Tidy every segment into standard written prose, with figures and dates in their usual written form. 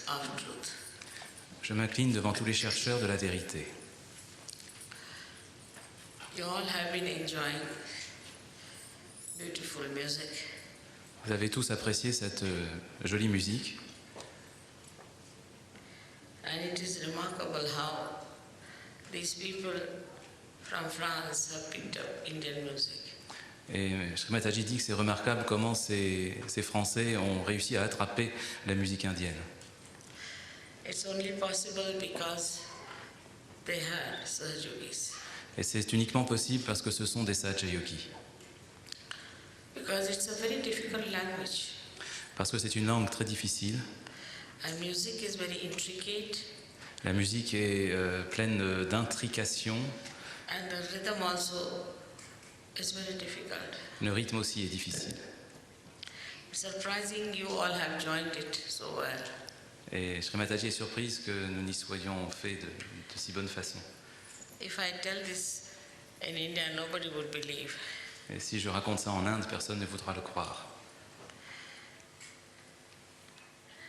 of truth. Je m'incline devant tous les chercheurs de la vérité. You all have been enjoying beautiful music. Vous avez tous apprécié cette jolie musique. And it is remarkable how these people from France have picked up Indian music. Et Sri Mataji dit que c'est remarquable comment ces Français ont réussi à attraper la musique indienne. It's only possible because they had Sahajogis. Et c'est uniquement possible parce que ce sont des Sahaja-yogis. Because it's a very difficult language. Parce que c'est une langue très difficile. And music is very intricate. La musique est pleine d'intrications. And the rhythm also is very difficult. Le rythme aussi est difficile. It's surprising you all have joined it so well. Et Sri Mataji est surprise que nous n'y soyons faits de si bonne façon. If I tell this in India, nobody would believe. Et si je raconte ça en Inde, personne ne voudra le croire.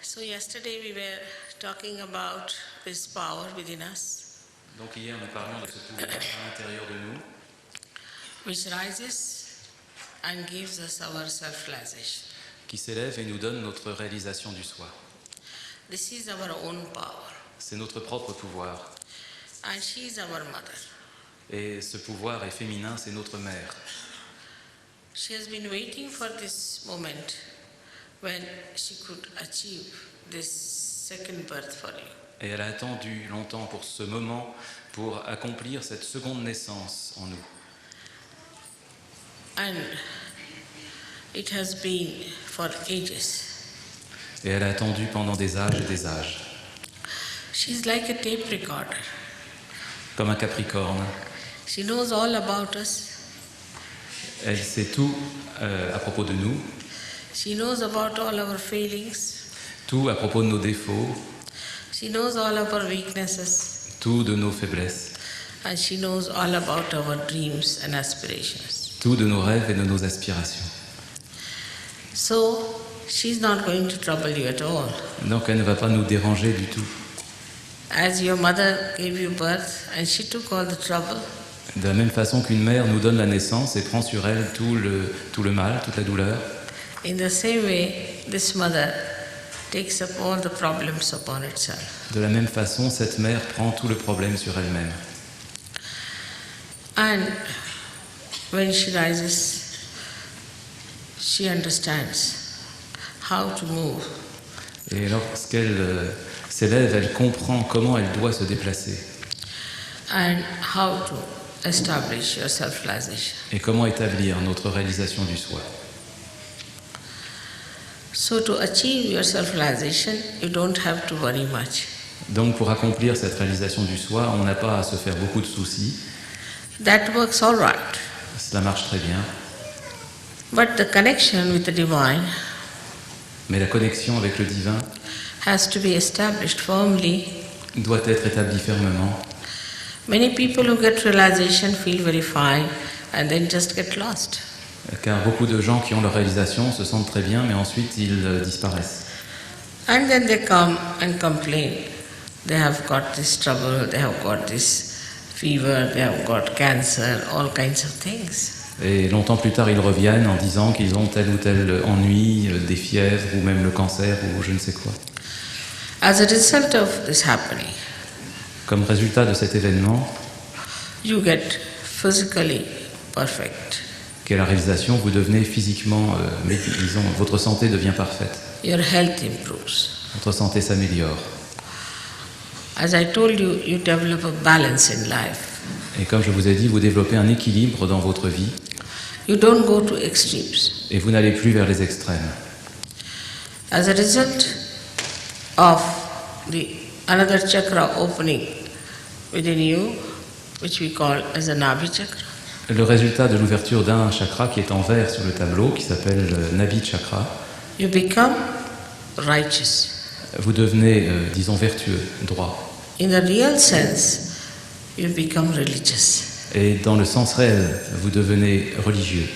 So yesterday we were talking about this power within us, Donc hier, nous parlions de ce pouvoir à l'intérieur de nous, which rises and gives us our self-realization. qui s'élève et nous donne notre réalisation du soi. This is our own power, C'est notre propre pouvoir. and she is our mother. Et ce pouvoir est féminin, c'est notre mère. She has been waiting for this moment when she could achieve this second birth for you. Et elle a attendu longtemps pour ce moment, pour accomplir cette seconde naissance en nous. And it has been for ages. Et elle a attendu pendant des âges et des âges. She's like a tape recorder. Comme un capricorne. She knows all about us. Elle sait tout à propos de nous, She knows about all our failings. tout à propos de nos défauts, She knows all of our weaknesses. tout de nos faiblesses, And she knows all about our dreams and aspirations. tout de nos rêves et de nos aspirations. So, she's not going to trouble you at all. Donc elle ne va pas nous déranger du tout. As your mother gave you birth and she took all the trouble, De la même façon qu'une mère nous donne la naissance et prend sur elle tout le mal, toute la douleur, in the same way, this mother takes up all the problems upon itself. de la même façon, cette mère prend tout le problème sur elle-même. And when she rises, she understands how to move. Et lorsqu'elle s'élève, elle comprend comment elle doit se déplacer And how to establish your self-realization. et comment établir notre réalisation du soi. So to achieve your self-realization, you don't have to worry much. Donc pour accomplir cette réalisation du soi, on n'a pas à se faire beaucoup de soucis. That works all right. Cela marche très bien. But the connection with the divine Mais la connexion avec le divin has to be established firmly. doit être établie fermement. Many people who get realization feel very fine and then just get lost. Car beaucoup de gens qui ont leur réalisation se sentent très bien, mais ensuite ils disparaissent. And then they come and complain. They have got this trouble, they have got this fever, they have got cancer, all kinds of things. Et longtemps plus tard, ils reviennent en disant qu'ils ont tel ou tel ennui, des fièvres ou même le cancer ou je ne sais quoi. As a result of this happening, Comme résultat de cet événement, you get physically perfect. qu'est la réalisation, vous devenez physiquement, disons, votre santé devient parfaite. Your health improves. Votre santé s'améliore. As I told you, you develop a balance in life. Et comme je vous ai dit, vous développez un équilibre dans votre vie You don't go to extremes. et vous n'allez plus vers les extrêmes. As a result of the another chakra opening within you, which we call as a Nabhi chakra, Le résultat de l'ouverture d'un chakra qui est en vert sur le tableau, qui s'appelle Nabi Chakra, you become righteous. vous devenez, disons, vertueux, droit. In the real sense, you become religious. Et dans le sens réel, vous devenez religieux.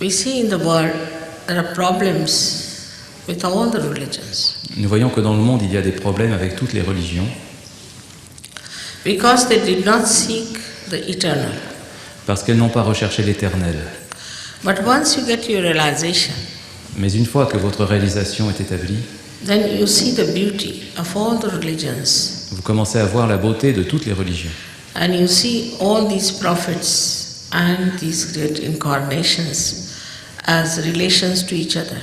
We see in the world there are problems with all the religions Nous voyons que dans le monde, il y a des problèmes avec toutes les religions, because they did not seek the eternal. parce qu'elles n'ont pas recherché l'éternel. But once you get your realization, Mais une fois que votre réalisation est établie, then you see the beauty of all the religions, vous commencez à voir la beauté de toutes les religions. and you see all these prophets and these great incarnations as relations to each other.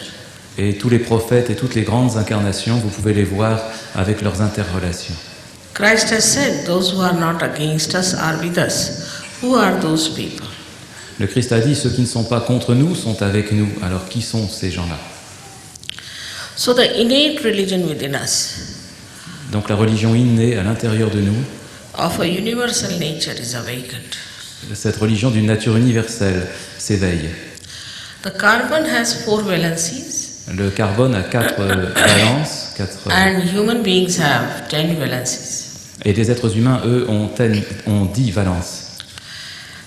Et tous les prophètes et toutes les grandes incarnations, vous pouvez les voir avec leurs interrelations. Christ has said, those who are not against us are with us. Who are those people? Le Christ a dit, ceux qui ne sont pas contre nous sont avec nous. Alors qui sont ces gens-là? So the innate religion within us Donc la religion innée à l'intérieur de nous, of a universal nature is awakened. cette religion d'une nature universelle s'éveille. The carbon has 4 valencies Le carbone a 4 valences, and human beings have 10 valencies. et les êtres humains, eux, ont 10 valences.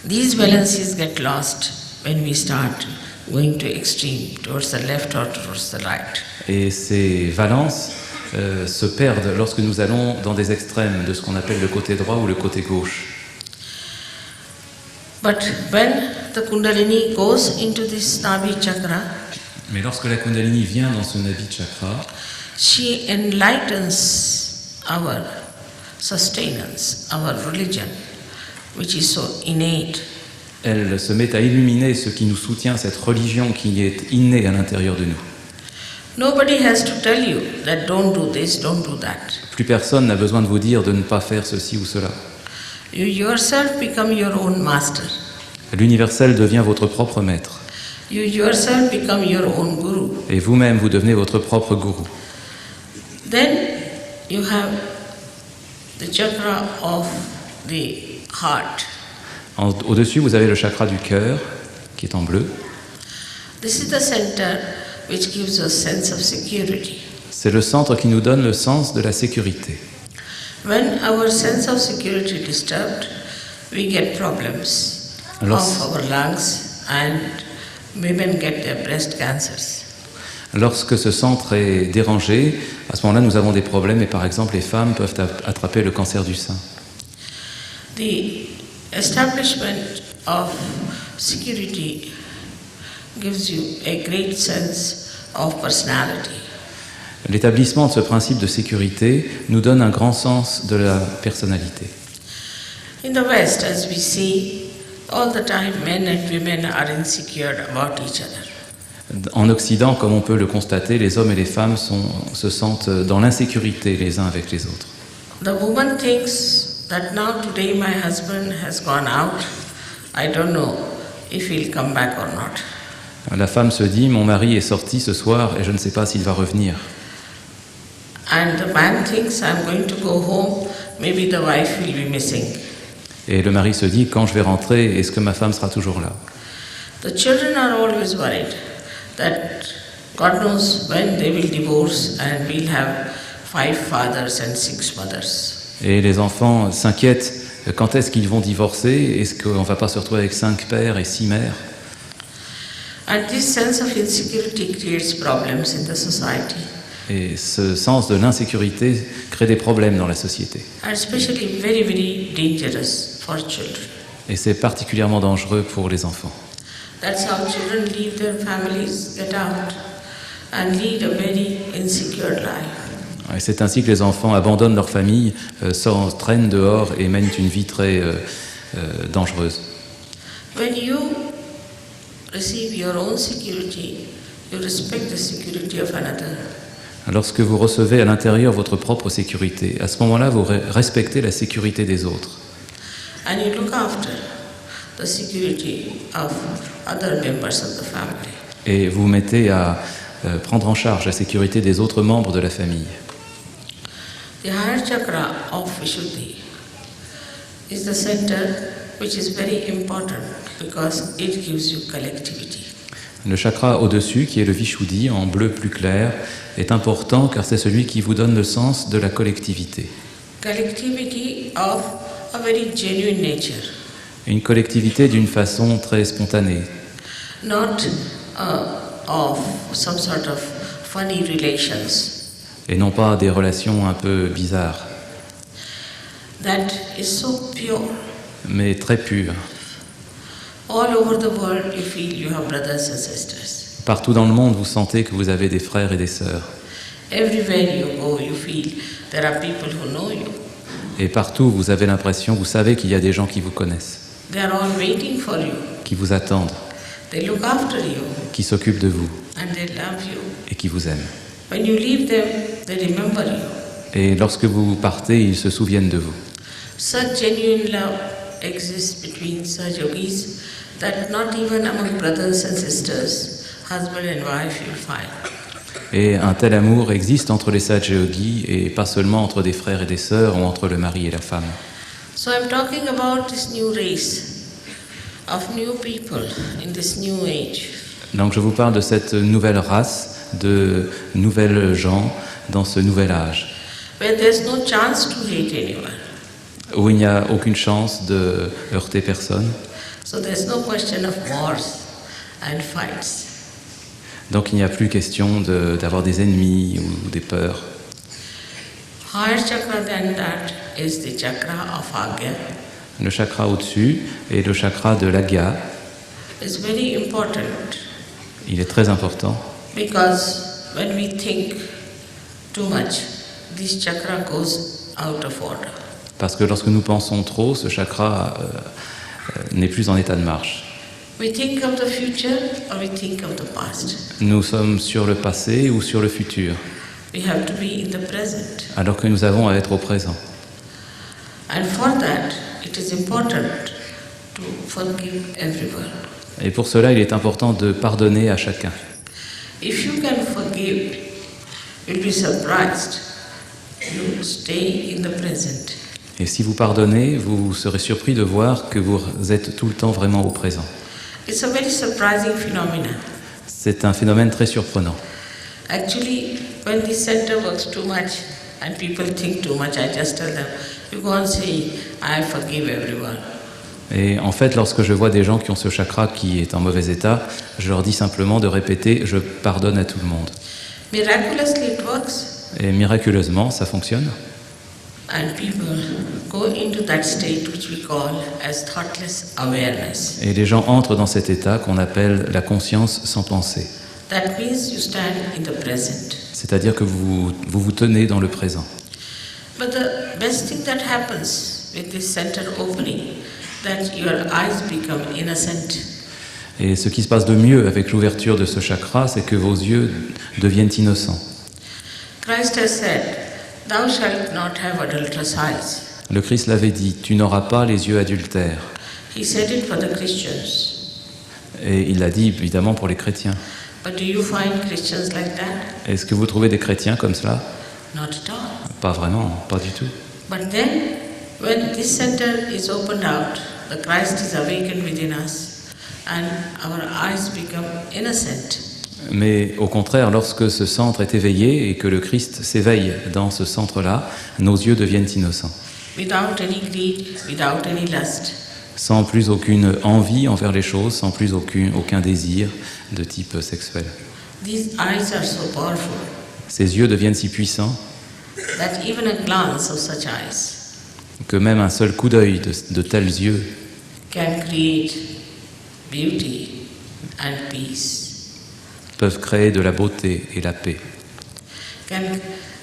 These valencies get lost when we start going to extreme, towards the left or towards the right. Et ces valences se perdent lorsque nous allons dans des extrêmes de ce qu'on appelle le côté droit ou le côté gauche. But when the Kundalini goes into this Nabi chakra, Mais lorsque la Kundalini vient dans ce Nabi Chakra, she enlightens our sustenance, our religion, which is so innate. elle se met à illuminer ce qui nous soutient, cette religion qui est innée à l'intérieur de nous. Nobody has to tell you that don't do this, don't do that. Plus personne n'a besoin de vous dire de ne pas faire ceci ou cela. You yourself become your own master. L'universel devient votre propre maître. You yourself become your own guru. Et vous-même, vous devenez votre propre gourou. Then you have the chakra of the heart. Au-dessus, vous avez le chakra du cœur, qui est en bleu. This is the center which gives us sense of security. C'est le centre qui nous donne le sens de la sécurité. When our sense of security is disturbed, we get problems Alors, of our lungs and women get their breast cancers. Lorsque ce centre est dérangé, à ce moment-là, nous avons des problèmes et par exemple, les femmes peuvent attraper le cancer du sein. The establishment of security gives you a great sense of personality. L'établissement de ce principe de sécurité nous donne un grand sens de la personnalité. In the West, as we see, all the time men and women are insecure about each other. En Occident, comme on peut le constater, les hommes et les femmes se sentent dans l'insécurité les uns avec les autres. The woman thinks that now today my husband has gone out. I don't know if he'll come back or not. La femme se dit, mon mari est sorti ce soir et je ne sais pas s'il va revenir. And the man thinks I'm going to go home, maybe the wife will be missing. Et le mari se dit, quand je vais rentrer, est-ce que ma femme sera toujours là? The children are always worried that God knows when they will divorce and we'll have 5 fathers and 6 mothers. Et les enfants s'inquiètent, quand est-ce qu'ils vont divorcer? Est-ce qu'on ne va pas se retrouver avec 5 pères et 6 mères? And this sense of insecurity creates problems in the society. Et ce sens de l'insécurité crée des problèmes dans la société. And especially very, very dangerous for children. Et c'est particulièrement dangereux pour les enfants. That's how children leave their families, get out, and lead a very insecure life. Et c'est ainsi que les enfants abandonnent leur famille, s'entraînent dehors et mènent une vie très dangereuse. When you receive your own security, you respect the security of another. Lorsque vous recevez à l'intérieur votre propre sécurité, à ce moment-là, vous respectez la sécurité des autres. And you look after the security of other members of the family. Et vous mettez à prendre en charge la sécurité des autres membres de la famille. The higher chakra of Vishuddhi is the center which is very important because it gives you collectivity. Le chakra au-dessus, qui est le Vishuddhi, en bleu plus clair, est important car c'est celui qui vous donne le sens de la collectivité. Collectivity of a very genuine nature. Une collectivité d'une façon très spontanée. Not of some sort of funny relations. et non pas des relations un peu bizarres, That is so pure. mais très pures. All over the world you feel you have brothers and sisters. Partout dans le monde, vous sentez que vous avez des frères et des sœurs. Everywhere you go you feel there are people who know you. Et partout, vous avez l'impression, vous savez qu'il y a des gens qui vous connaissent, They are all waiting for you. qui vous attendent, They look after you qui s'occupent de vous and they love you. et qui vous aiment. When you leave them, they remember you. Et lorsque vous partez, ils se souviennent de vous. Such genuine love exists between such yogis that not even among brothers and sisters, husband and wife, you'll find. Et un tel amour existe entre les Saja Yogis et pas seulement entre des frères et des sœurs ou entre le mari et la femme. So I'm talking about this new race of new people in this new age. Donc je vous parle de cette nouvelle race, de nouvelles gens dans ce nouvel âge, Where there's no chance to hate anyone. où il n'y a aucune chance de heurter personne. So there's no question of wars and fights. Donc il n'y a plus question d'avoir des ennemis ou des peurs. Higher chakra than that is the chakra of Agya. Le chakra au-dessus est le chakra de l'Agya. It's very important Il est très important because when we think too much, this chakra goes out of order. parce que lorsque nous pensons trop, ce chakra n'est plus en état de marche. We think of the future or we think of the past. Nous sommes sur le passé ou sur le futur, We have to be in the present. alors que nous avons à être au présent. And for that, it is important to forgive everyone. Et pour cela, il est important de pardonner à chacun. If you can forgive, you'll be surprised. You stay in the present. Et si vous pardonnez, vous serez surpris de voir que vous êtes tout le temps vraiment au présent. It's a very surprising phenomenon. C'est un phénomène très surprenant. Actually, when this center works too much and people think too much, I just tell them, you go on saying, I forgive everyone. Et en fait, lorsque je vois des gens qui ont ce chakra qui est en mauvais état, je leur dis simplement de répéter « je pardonne à tout le monde ». Miraculously, it works. Et miraculeusement, ça fonctionne. And people go into that state which we call as thoughtless awareness. Et les gens entrent dans cet état qu'on appelle la conscience sans pensée. That means you stand in the present. C'est-à-dire que vous tenez dans le présent. But the best thing that happens with this center opening, that your eyes become innocent. Et ce qui se passe de mieux avec l'ouverture de ce chakra, c'est que vos yeux deviennent innocents. Christ has said, thou shalt not have adulterous eyes. Le Christ l'avait dit, tu n'auras pas les yeux adultères. He said it for the Christians. Et il l'a dit évidemment pour les chrétiens. But do you find Christians like that? Est-ce que vous trouvez des chrétiens comme cela? Not at all. Pas vraiment, pas du tout. But then, when this center is opened out, the Christ is awakened within us, and our eyes become innocent. Mais au contraire, lorsque ce centre est éveillé et que le Christ s'éveille dans ce centre-là, nos yeux deviennent innocents. Without any greed, without any lust. Sans plus aucune envie envers les choses, sans plus aucun désir de type sexuel. These eyes are so powerful Ces yeux deviennent si puissants that even a glance of such eyes que même un seul coup d'œil de tels yeux can create beauty and peace, peuvent créer de la beauté et la paix, can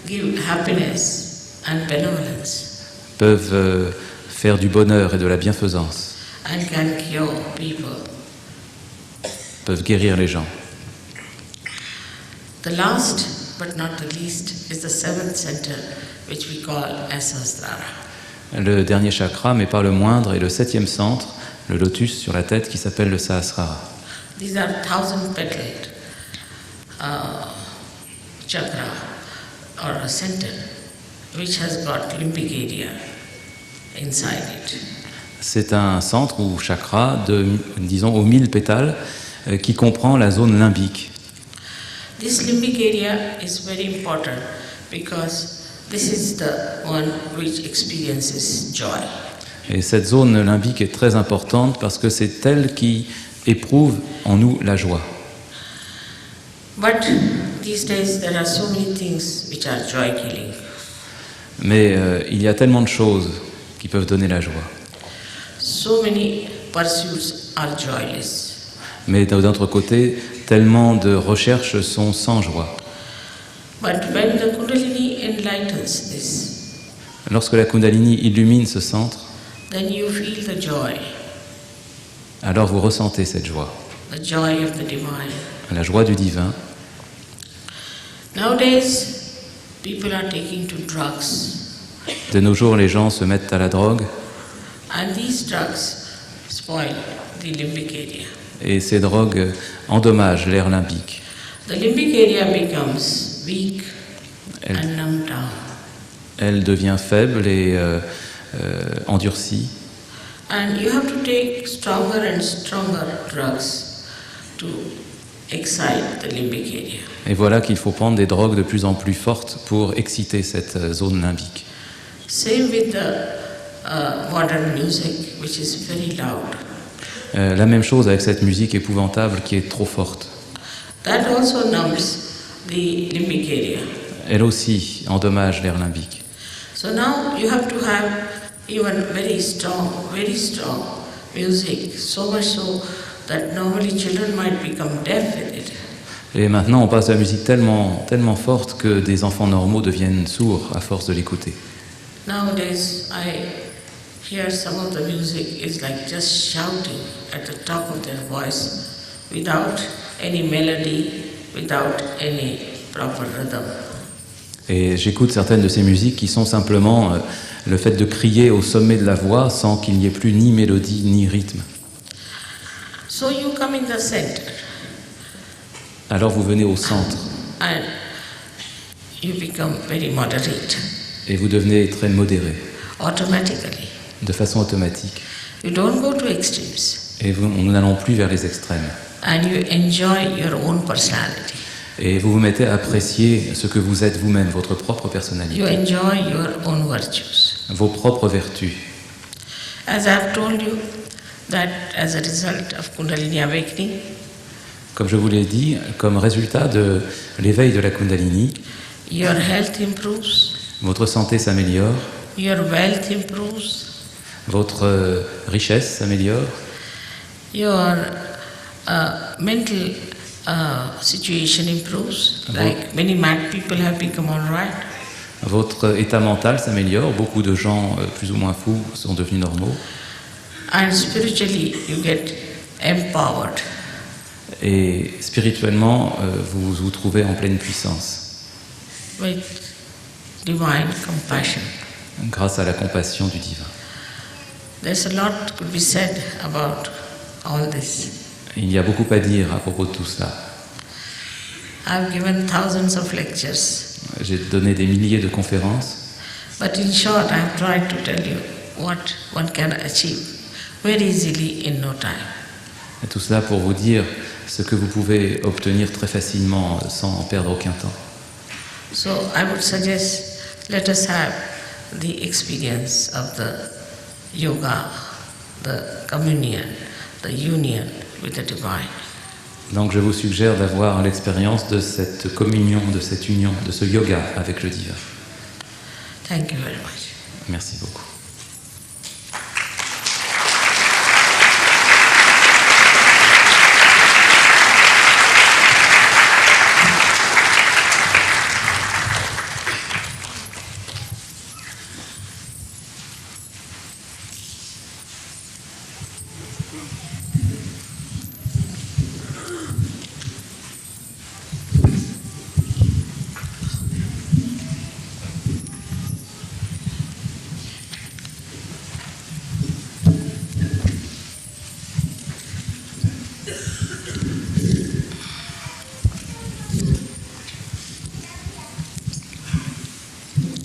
give happiness and benevolence, peuvent faire du bonheur et de la bienfaisance, and can cure people. peuvent guérir les gens. The last but not the least is the seventh center, which we call as Sahasrara. Le dernier chakra, mais pas le moindre, est le 7e centre, le lotus sur la tête qui s'appelle le Sahasrara. These are 1,000-petaled chakra or a center which has got limbic area inside it. C'est un centre ou chakra de, disons, aux 1000 pétales qui comprend la zone limbique. This limbic area is very important because this is the one which experiences joy. Et cette zone limbique est très importante parce que c'est elle qui éprouve en nous la joie. But these days there are so many things which are joy killing. Mais il y a tellement de choses qui peuvent donner la joie. So many pursuits are joyless. Mais d'un autre côté, tellement de recherches sont sans joie. But when the Kundalini enlightens this, Lorsque la Kundalini illumine ce centre, then you feel the joy alors vous ressentez cette joie, of the divine. la joie du divin. Nowadays, people are taking to drugs, De nos jours, les gens se mettent à la drogue and these drugs spoil the limbic area. et ces drogues endommagent l'air limbique. The limbic area becomes weak Elle, and numbed down. elle devient faible et endurcie. And you have to take stronger and stronger drugs to excite the limbic area. Et voilà qu'il faut prendre des drogues de plus en plus fortes pour exciter cette zone limbique. Same with the modern music, which is very loud. La même chose avec cette musique épouvantable qui est trop forte. That also numbs the limbic area. Elle aussi endommage l'air limbique. So now you have to have even very strong music, so much so that normally children might become deaf with it. Et maintenant, on passe à la musique tellement, tellement forte que des enfants normaux deviennent sourds à force de l'écouter. Nowadays, I hear some of the music is like just shouting at the top of their voice without any melody, without any proper rhythm. Et j'écoute certaines de ces musiques qui sont simplement le fait de crier au sommet de la voix sans qu'il n'y ait plus ni mélodie ni rythme. So you come in the center Alors vous venez au centre and you become very moderate et vous devenez très modéré, automatically. de façon automatique. You don't go to extremes Et nous n'allons plus vers les extrêmes. and you enjoy your own personality. Et vous vous mettez à apprécier ce que vous êtes vous-même, votre propre You personnalité, enjoy your own virtues. vos propres vertus. As I've told you that as a result of Kundalini awakening, Comme je vous l'ai dit, comme résultat de l'éveil de la Kundalini, your health improves, votre santé s'améliore, your wealth improves, votre richesse s'améliore, your mental situation improves. Like many mad people have become all right. votre état mental s'améliore, beaucoup de gens plus ou moins fous sont devenus normaux, And spiritually, you get empowered. et spirituellement, vous vous trouvez en pleine puissance, With divine compassion. grâce à la compassion du divin. There's a lot could be said about all this. Il y a beaucoup à dire à propos de tout cela. I've given thousands of lectures, J'ai donné des milliers de conférences, but in short, I've tried to tell you what one can achieve very easily in no time. et tout cela pour vous dire ce que vous pouvez obtenir très facilement sans perdre aucun temps. So I would suggest let us have the experience of the yoga, the communion, the union with the divine. Donc je vous suggère d'avoir l'expérience de cette communion, de cette union, de ce yoga avec le divin. Thank you very much. Merci beaucoup.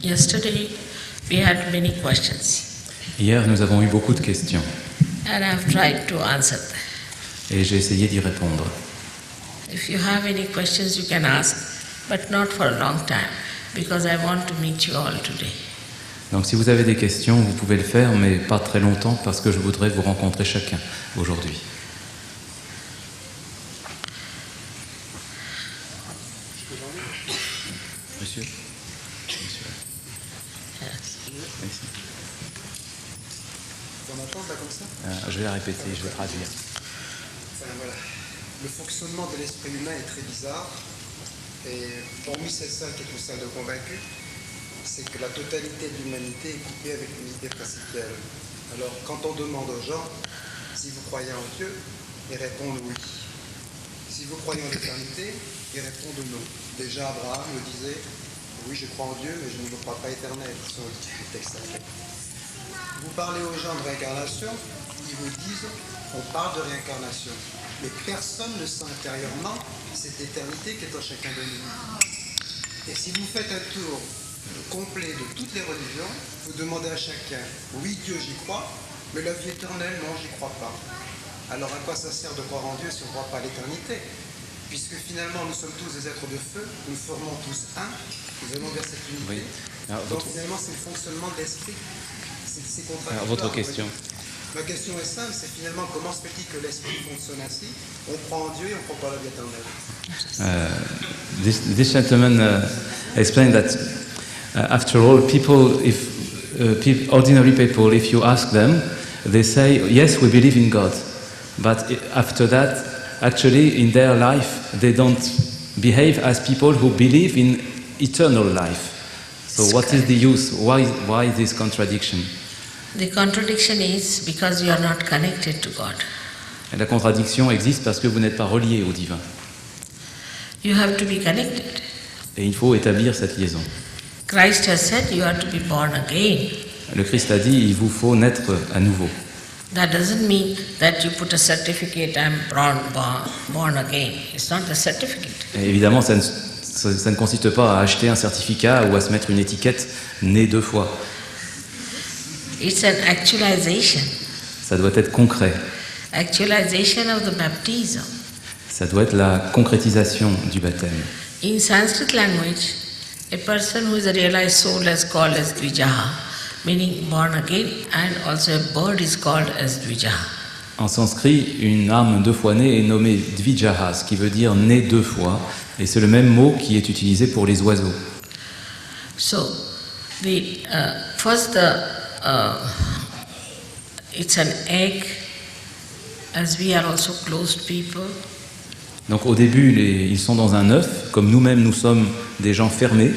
Yesterday we had many questions Hier, nous avons eu beaucoup de questions and I've tried to answer them. et j'ai essayé d'y répondre. If you have any questions you can ask, but not for a long time because I want to meet you all today. Donc si vous avez des questions, vous pouvez le faire, mais pas très longtemps parce que je voudrais vous rencontrer chacun aujourd'hui. Monsieur. Monsieur. Yes. Merci. Vous en entendez là comme ça? Je vais la répéter, je vais traduire. Enfin, voilà. Le fonctionnement de l'esprit humain est très bizarre. Et hormis cette salle qui est une salle de convaincus, c'est que la totalité de l'humanité est coupée avec une idée principielle. Alors, quand on demande aux gens si vous croyez en Dieu, ils répondent oui. Si vous croyez en l'éternité, ils répondent non. Déjà, Abraham me disait oui, je crois en Dieu, mais je ne crois pas éternel. Ce sont les textes sacrés. Vous parlez aux gens de réincarnation, ils vous disent on parle de réincarnation. Mais personne ne sent intérieurement cette éternité qui est en chacun de nous. Et si vous faites un tour complet de toutes les religions, vous demandez à chacun, oui Dieu j'y crois, mais la vie éternelle, non j'y crois pas. Alors à quoi ça sert de croire en Dieu si on ne croit pas à l'éternité? Puisque finalement nous sommes tous des êtres de feu, nous formons tous un, nous allons vers cette unité. Oui. Alors, donc finalement c'est le fonctionnement de l'esprit. C'est contradictoire. Alors votre question. Ma question est simple, c'est finalement comment se fait-il que l'esprit fonctionne ainsi? On croit en Dieu et on ne croit pas à la vie éternelle. This gentleman explained that after all, people, ordinary people, if you ask them, they say, yes, we believe in God. But after that, actually, in their life, they don't behave as people who believe in eternal life. So what is the use? Why this contradiction? The contradiction is because you are not connected to God. Et la contradiction existe parce que vous n'êtes pas relié au divin. You have to be connected. Et il faut établir cette liaison. Christ has said you have to be born again. Le Christ a dit, il vous faut naître à nouveau. That doesn't mean that you put a certificate, I'm born again. It's not the certificate. Et évidemment, ça ne consiste pas à acheter un certificat ou à se mettre une étiquette né 2 fois. It's an actualization. Ça doit être concret. Actualization of the baptism. Ça doit être la concrétisation du baptême. In Sanskrit language, a person who is a realized soul is called as Dvijaha, meaning born again, and also a bird is called as Dvijaha. En sanskrit, une âme 2 fois née est nommée Dvijaha, ce qui veut dire né 2 fois, et c'est le même mot qui est utilisé pour les oiseaux. So, it's an egg, as we are also closed people. Donc au début, ils sont dans un œuf, comme nous-mêmes nous sommes des gens fermés.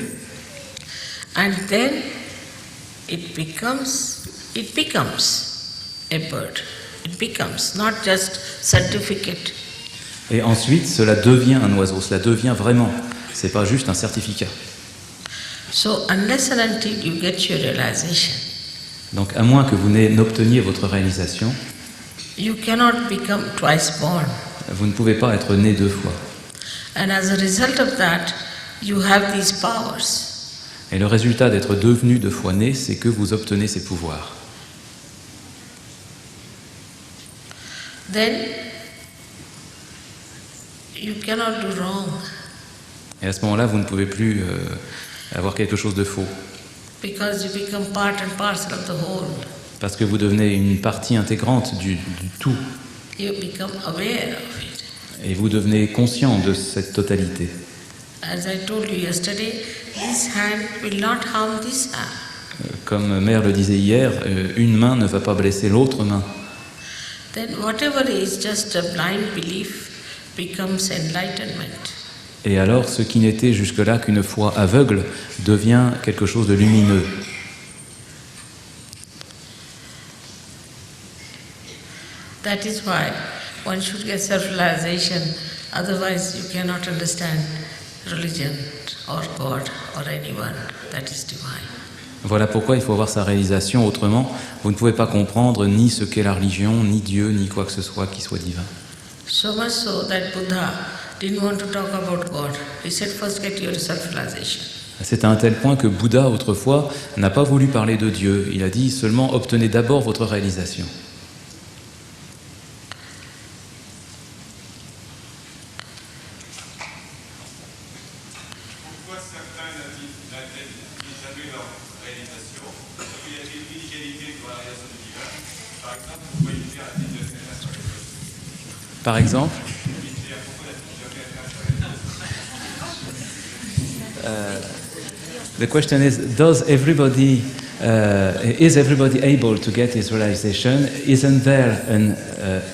And then it becomes a bird. It becomes not just certificate. Et ensuite, cela devient un oiseau, cela devient vraiment. C'est pas juste un certificat. So unless and until you get your realization, donc à moins que vous n'obteniez votre réalisation, you cannot become twice born. Vous ne pouvez pas être né 2 fois. And as a result of that, you have these powers. Et le résultat d'être devenu 2 fois né, c'est que vous obtenez ces pouvoirs. Then you cannot do wrong. Et à ce moment-là, vous ne pouvez plus avoir quelque chose de faux. Because you become part and parcel of the whole. Parce que vous devenez une partie intégrante du tout. You become aware of it. Et vous devenez conscient de cette totalité. As I told you yesterday, this hand will not harm this hand. Comme Mère le disait hier, une main ne va pas blesser l'autre main. Then whatever is just a blind belief becomes enlightenment. Et alors, ce qui n'était jusque-là qu'une foi aveugle devient quelque chose de lumineux. That is why one should get self-realization, otherwise you cannot understand religion or God or anyone that is divine. Voilà pourquoi il faut avoir sa réalisation, autrement vous ne pouvez pas comprendre ni ce qu'est la religion, ni Dieu, ni quoi que ce soit qui soit divin. So much so that Buddha didn't want to talk about God. He said first get your self-realization. C'est à un tel point que Bouddha, autrefois, n'a pas voulu parler de Dieu. Il a dit seulement obtenez d'abord votre réalisation. Par exemple, The question is everybody able to get his realization? Isn't there an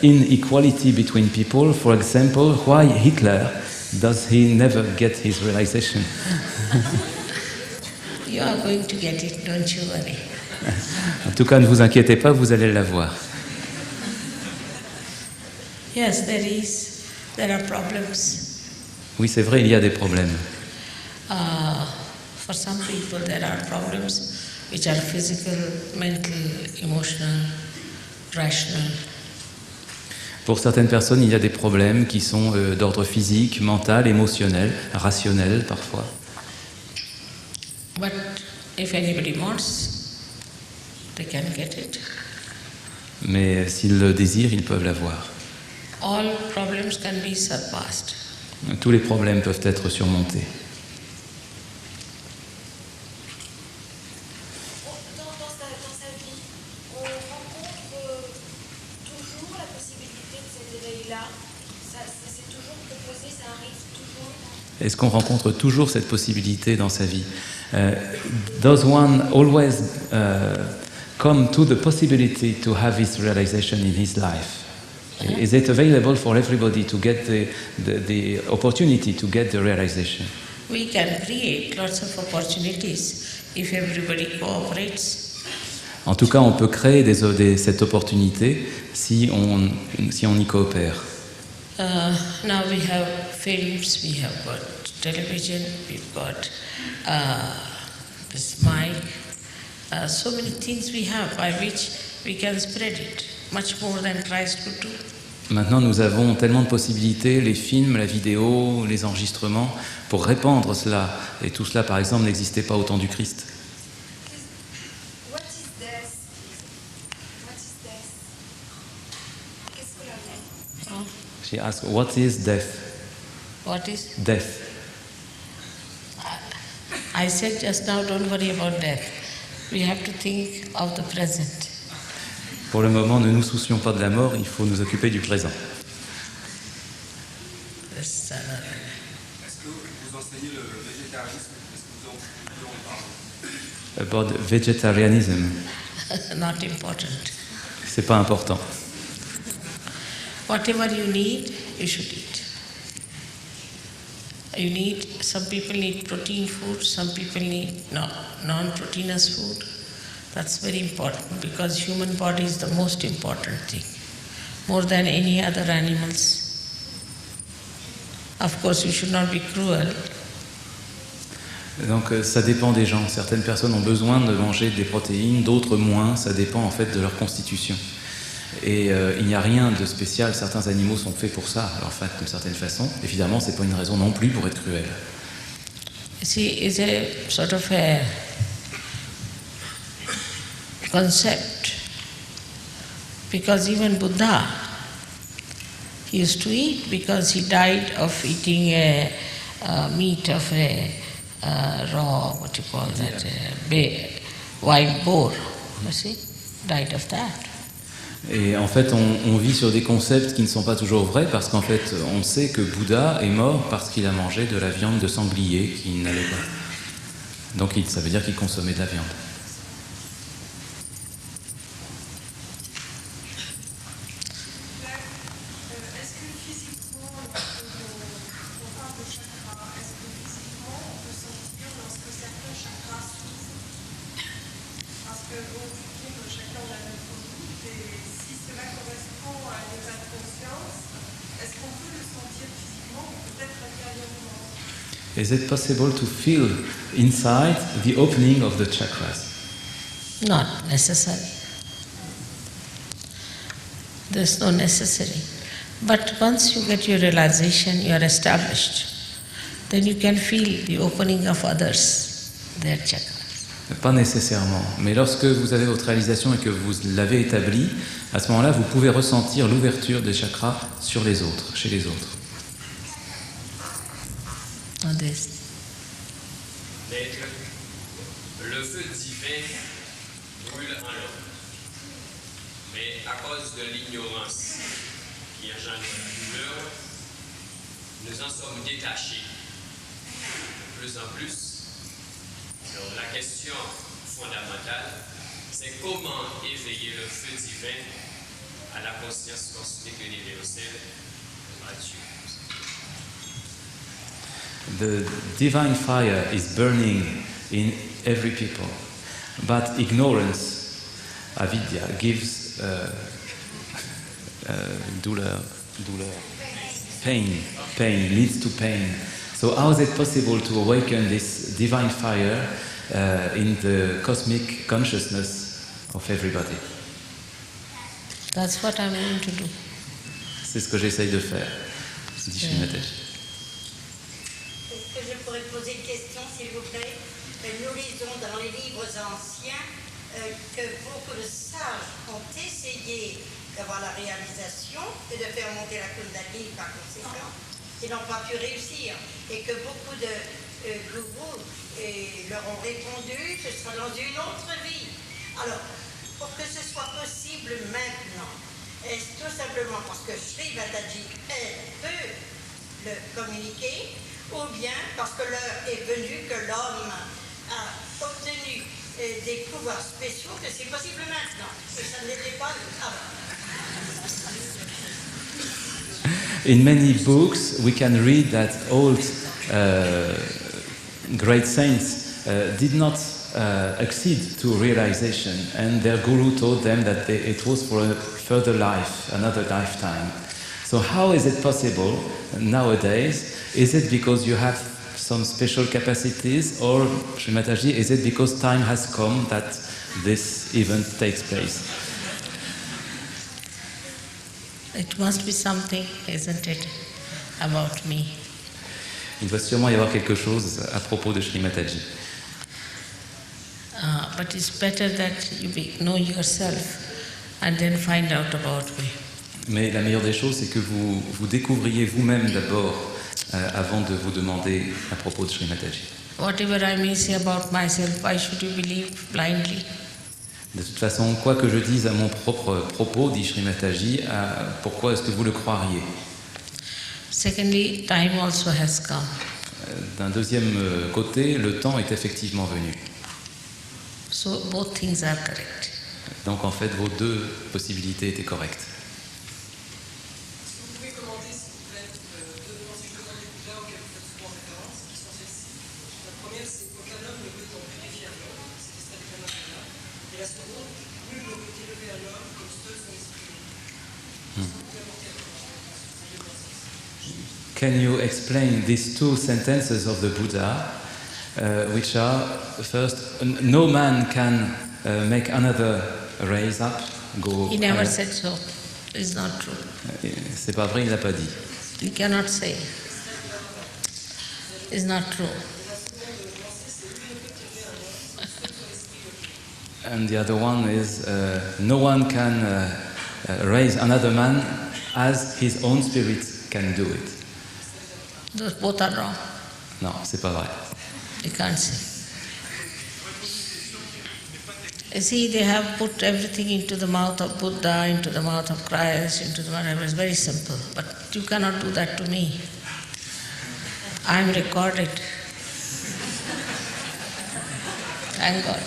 inequality between people? For example, why Hitler does he never get his realization? You are going to get it, don't you worry. En tout cas, ne vous inquiétez pas, vous allez l'avoir. Yes, there are problems. Oui, c'est vrai, il y a des problèmes. For some people, there are problems which are physical, mental, emotional, rational. Pour certaines personnes, il y a des problèmes qui sont d'ordre physique, mental, émotionnel, rationnel parfois. But if anybody wants, they can get it. Mais s'ils le désirent, ils peuvent l'avoir. All problems can be surpassed. Tous les problèmes peuvent être surmontés. Dans sa vie, on rencontre toujours la possibilité de cet éveil-là. C'est toujours proposé, ça arrive toujours. Est-ce qu'on rencontre toujours cette possibilité dans sa vie? Does one always come to the possibility to have his realization in his life? Is it available for everybody to get the opportunity to get the realization? We can create lots of opportunities if everybody cooperates. En tout cas, on peut créer cette opportunité si on y coopère. Now we have films, we have got television, we've got this mic, so many things we have by which we can spread it, much more than Christ could do. Maintenant, nous avons tellement de possibilités, les films, la vidéo, les enregistrements, pour répandre cela. Et tout cela, par exemple, n'existait pas au temps du Christ. What is death? What is death? Qu'est-ce que la mort? She asked, what is death? What is? Death. I said just now, don't worry about death. We have to think of the present. Pour le moment, ne nous soucions pas de la mort, il faut nous occuper du présent. This, Est-ce que vous enseignez le végétarisme? Est-ce que vous en parlez? About vegetarianism, not important. c'est pas important. Whatever you need, you should eat. Some people need protein food, some people need non-proteinous food. That's very important because human body is the most important thing, more than any other animals. Of course, we should not be cruel. Donc ça dépend des gens. Certaines personnes ont besoin de manger des protéines, d'autres moins. Ça dépend en fait de leur constitution. Et il n'y a rien de spécial. Certains animaux sont faits pour ça, alors faits d'une certaine façon. Évidemment, c'est pas une raison non plus pour être cruel. See, it's a sort of a concept, because even Buddha, he used to eat because he died of eating meat of a raw, what you call that, wild boar, you see, died of that. Et en fait, on vit sur des concepts qui ne sont pas toujours vrais parce qu'en fait, on sait que Bouddha est mort parce qu'il a mangé de la viande de sanglier qui n'allait pas. Donc ça veut dire qu'il consommait de la viande. Est-ce que physiquement, on parle de chakra, est-ce que physiquement on peut sentir lorsque certains chakras s'ouvrent? Parce que chacun a notre doute et si cela correspond à un état de conscience, est-ce qu'on peut le sentir physiquement ou peut-être intérieurement? Is it possible to feel inside the opening of the chakras? Not necessary. There's no necessary. But once you get your realization, you are established, then you can feel the opening of others, their chakras. Pas nécessairement. Mais lorsque vous avez votre réalisation et que vous l'avez établie, à ce moment-là, vous pouvez ressentir l'ouverture des chakras sur les autres, chez les autres. Others. Maître, le feu divin brûle en l'homme. Mais à cause de l'ignorance qui engendre la douleur, nous en sommes détachés. plus en plus. Alors, la question fondamentale, c'est comment éveiller le feu divin à la conscience cosmique universelle à Dieu. The divine fire is burning in every people, but ignorance, avidya, gives douleur, pain, leads to pain. So how is it possible to awaken this divine fire in the cosmic consciousness of everybody? That's what I'm going to do. C'est ce que j'essaye de faire, dit Srimataji. Est-ce que je pourrais poser une question, s'il vous plaît? Nous lisons dans les livres anciens que beaucoup de sages ont essayé d'avoir la réalisation et de faire monter la Kundalini par conséquent, ils n'ont pas pu réussir. Et que beaucoup de gourous leur ont répondu, ce sera dans une autre vie. Alors, pour que ce soit possible maintenant, est-ce tout simplement parce que Srimataji, elle, peut le communiquer, ou bien parce que l'heure est venue que l'homme a obtenu des pouvoirs spéciaux, que c'est possible maintenant, et ça ne l'était pas avant. In many books, we can read that old great saints did not accede to realization, and their guru told them that it was for a further life, another lifetime. So how is it possible nowadays? Is it because you have some special capacities, or Srimataji, is it because time has come that this event takes place? It must be something, isn't it, about me. Il doit sûrement y avoir quelque chose à propos de Srimataji. But it's better that you know yourself and then find out about me. Mais la meilleure des choses, c'est que vous découvriez vous-même d'abord avant de vous demander à propos de Srimataji. Whatever I may say about myself, why should you believe blindly? De toute façon, quoi que je dise à mon propre propos, dit Srimataji, pourquoi est-ce que vous le croiriez? Secondly, time also has come. D'un deuxième côté, le temps est effectivement venu. So both things are correct. Donc en fait, vos deux possibilités étaient correctes. Vous pouvez commenter, s'il vous plaît, deux pensées communes du Bouddha auxquelles vous faites souvent référence, qui sont celles-ci. La première, c'est qu'aucun homme ne peut en purifier un homme, c'est l'extrait du Kama Sutra. Et la seconde, nul ne peut élever un homme comme seul son esprit. Vous pouvez apporter à ces deux pensées. Can you explain these two sentences of the Buddha, which are, first, no man can make another raise up, go... He never said so. It's not true. C'est pas vrai, il l'a pas dit. You cannot say. It's not true. And the other one is, no one can raise another man as his own spirit can do it. Those both are wrong. Non, c'est pas vrai. You can't say. You see, they have put everything into the mouth of Buddha, into the mouth of Christ, into the whatever. It's very simple. But you cannot do that to me. I'm recorded. Thank God.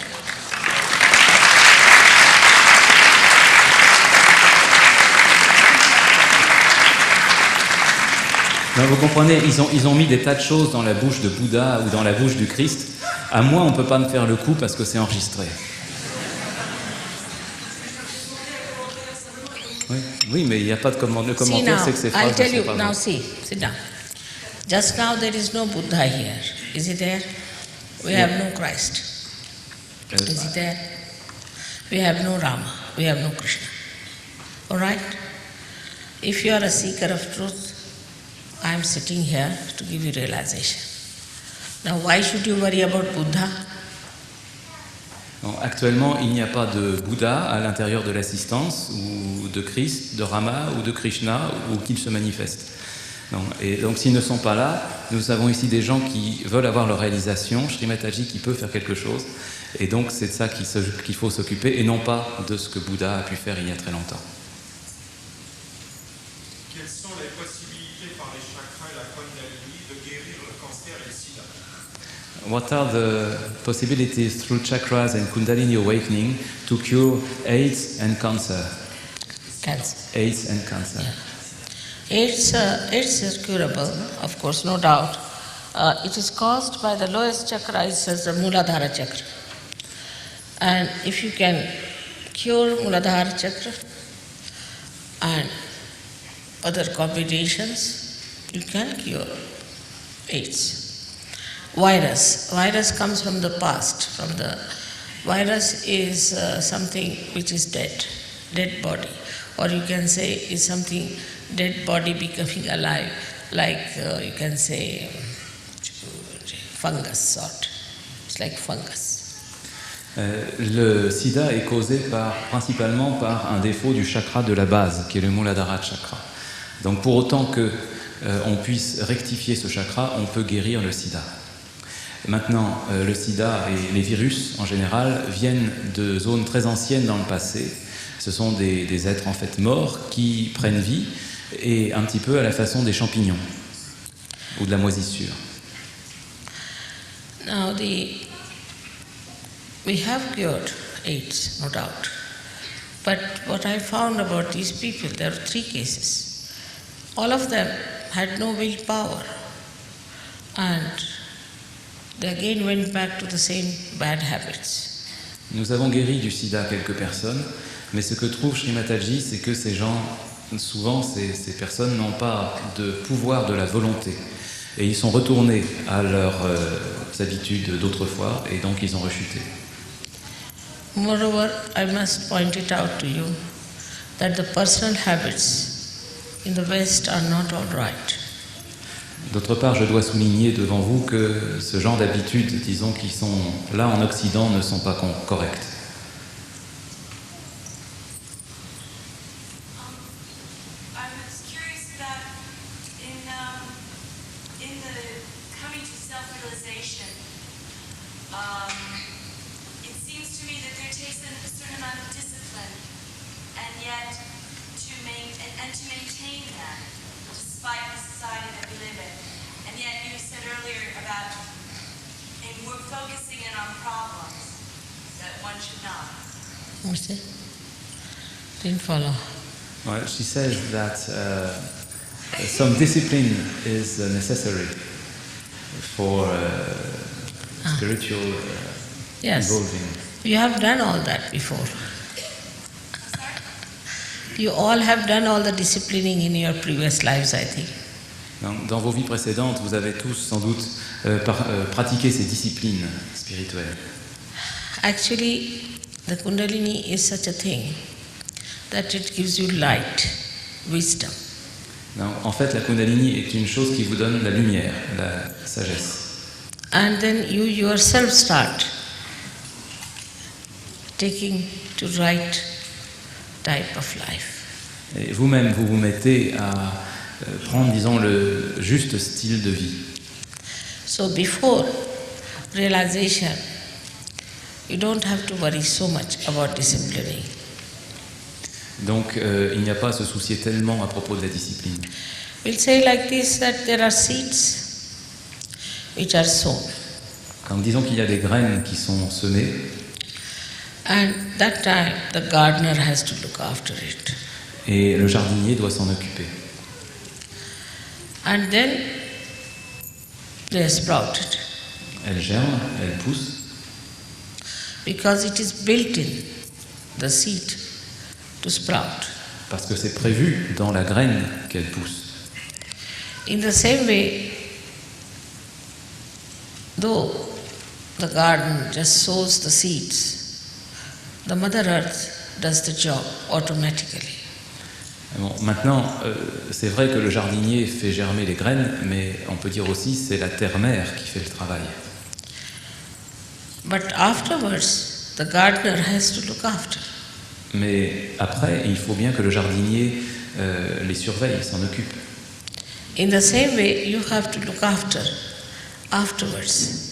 Non, vous comprenez, ils ont mis des tas de choses dans la bouche de Bouddha ou dans la bouche du Christ. À moi, on ne peut pas me faire le coup parce que c'est enregistré. Oui, mais il n'y a pas de commentaire. Le See commentaire, now, c'est que ces I'll phrases ne tell sont you, pas now vraies. see, sit down. Just now there is no Buddha here. Is he there? We have no Christ. Is he there? We have no Rama. We have no Krishna. All right? If you are a seeker of truth, I am sitting here to give you realization. Now why should you worry about Buddha? Non, actuellement, il n'y a pas de Bouddha à l'intérieur de l'assistance, ou de Christ, de Rama, ou de Krishna, ou qu'il se manifeste. Non, et donc s'ils ne sont pas là, nous avons ici des gens qui veulent avoir leur réalisation, Srimataji qui peut faire quelque chose, et donc c'est de ça qu'il faut s'occuper, et non pas de ce que Bouddha a pu faire il y a très longtemps. Quelles sont les possibilités par les chakras et la Kundalini Kundalini de guérir le cancer et le sida? What are the possibilities through chakras and Kundalini awakening to cure AIDS and cancer? Cancer. AIDS and cancer. AIDS is curable, of course, no doubt. It is caused by the lowest chakra, it says the Muladhara chakra. And if you can cure Muladhara chakra and other combinations, you can cure AIDS. Virus comes from the past. Virus is something which is dead body. Or you can say is something dead body becoming alive, like you can say fungus sort. It's like fungus. Le sida est causé principalement par un défaut du chakra de la base, qui est le Muladhara chakra. Donc pour autant qu'on puisse rectifier ce chakra, on peut guérir le sida. Maintenant, le sida et les virus en général viennent de zones très anciennes dans le passé. Ce sont des êtres en fait morts qui prennent vie, et un petit peu à la façon des champignons ou de la moisissure. Now we have cured AIDS, no doubt. But what I found about these people, there are 3 cases. All of them had no willpower, and they again went back to the same bad habits. Nous avons guéri du sida quelques personnes, mais ce que trouve Sri Mataji, c'est que ces gens, souvent ces personnes n'ont pas de pouvoir de la volonté. Et ils sont retournés à leurs habitudes d'autrefois, et donc ils ont rechuté. Moreover, I must point it out to you that the personal habits in the West are not all right. D'autre part, je dois souligner devant vous que ce genre d'habitudes, disons, qui sont là en Occident, ne sont pas correctes. I was curious that in the coming to self-realization, it seems to me that there takes a certain amount of discipline, and yet to maintain that, despite the society that we live in. And yet you said earlier about, and we're focusing in on problems that one should not. What's it? Didn't follow. Well, she says that some discipline is necessary for spiritual Yes. evolving. You have done all that before. You all have done all the disciplining in your previous lives, I think. Dans vos vies précédentes, vous avez tous sans doute pratiqué ces disciplines spirituelles. Actually, the Kundalini is such a thing that it gives you light, wisdom. Non, en fait, la Kundalini est une chose qui vous donne la lumière, la sagesse. And then you yourself start taking to right type of life. Et vous-même, vous vous mettez à prendre, disons, le juste style de vie. So before realization, you don't have to worry so much about disciplining. Donc, il n'y a pas à se soucier tellement à propos de la discipline. We'll say like this, that there are seeds which are sown. Donc, disons qu'il y a des graines qui sont semées, And that time the gardener has to look after it. et le jardinier doit s'en occuper. And then they are sprouted Elles germent, elles poussent, because it is built in the seed to sprout. parce que c'est prévu dans la graine qu'elles poussent. In the same way, though the garden just sows the seeds, the Mother Earth does the job automatically. Bon, maintenant, c'est vrai que le jardinier fait germer les graines, mais on peut dire aussi c'est la terre-mère qui fait le travail. But afterwards, the gardener has to look after. Mais après, il faut bien que le jardinier les surveille, s'en occupe. In the same way, you have to look after afterwards.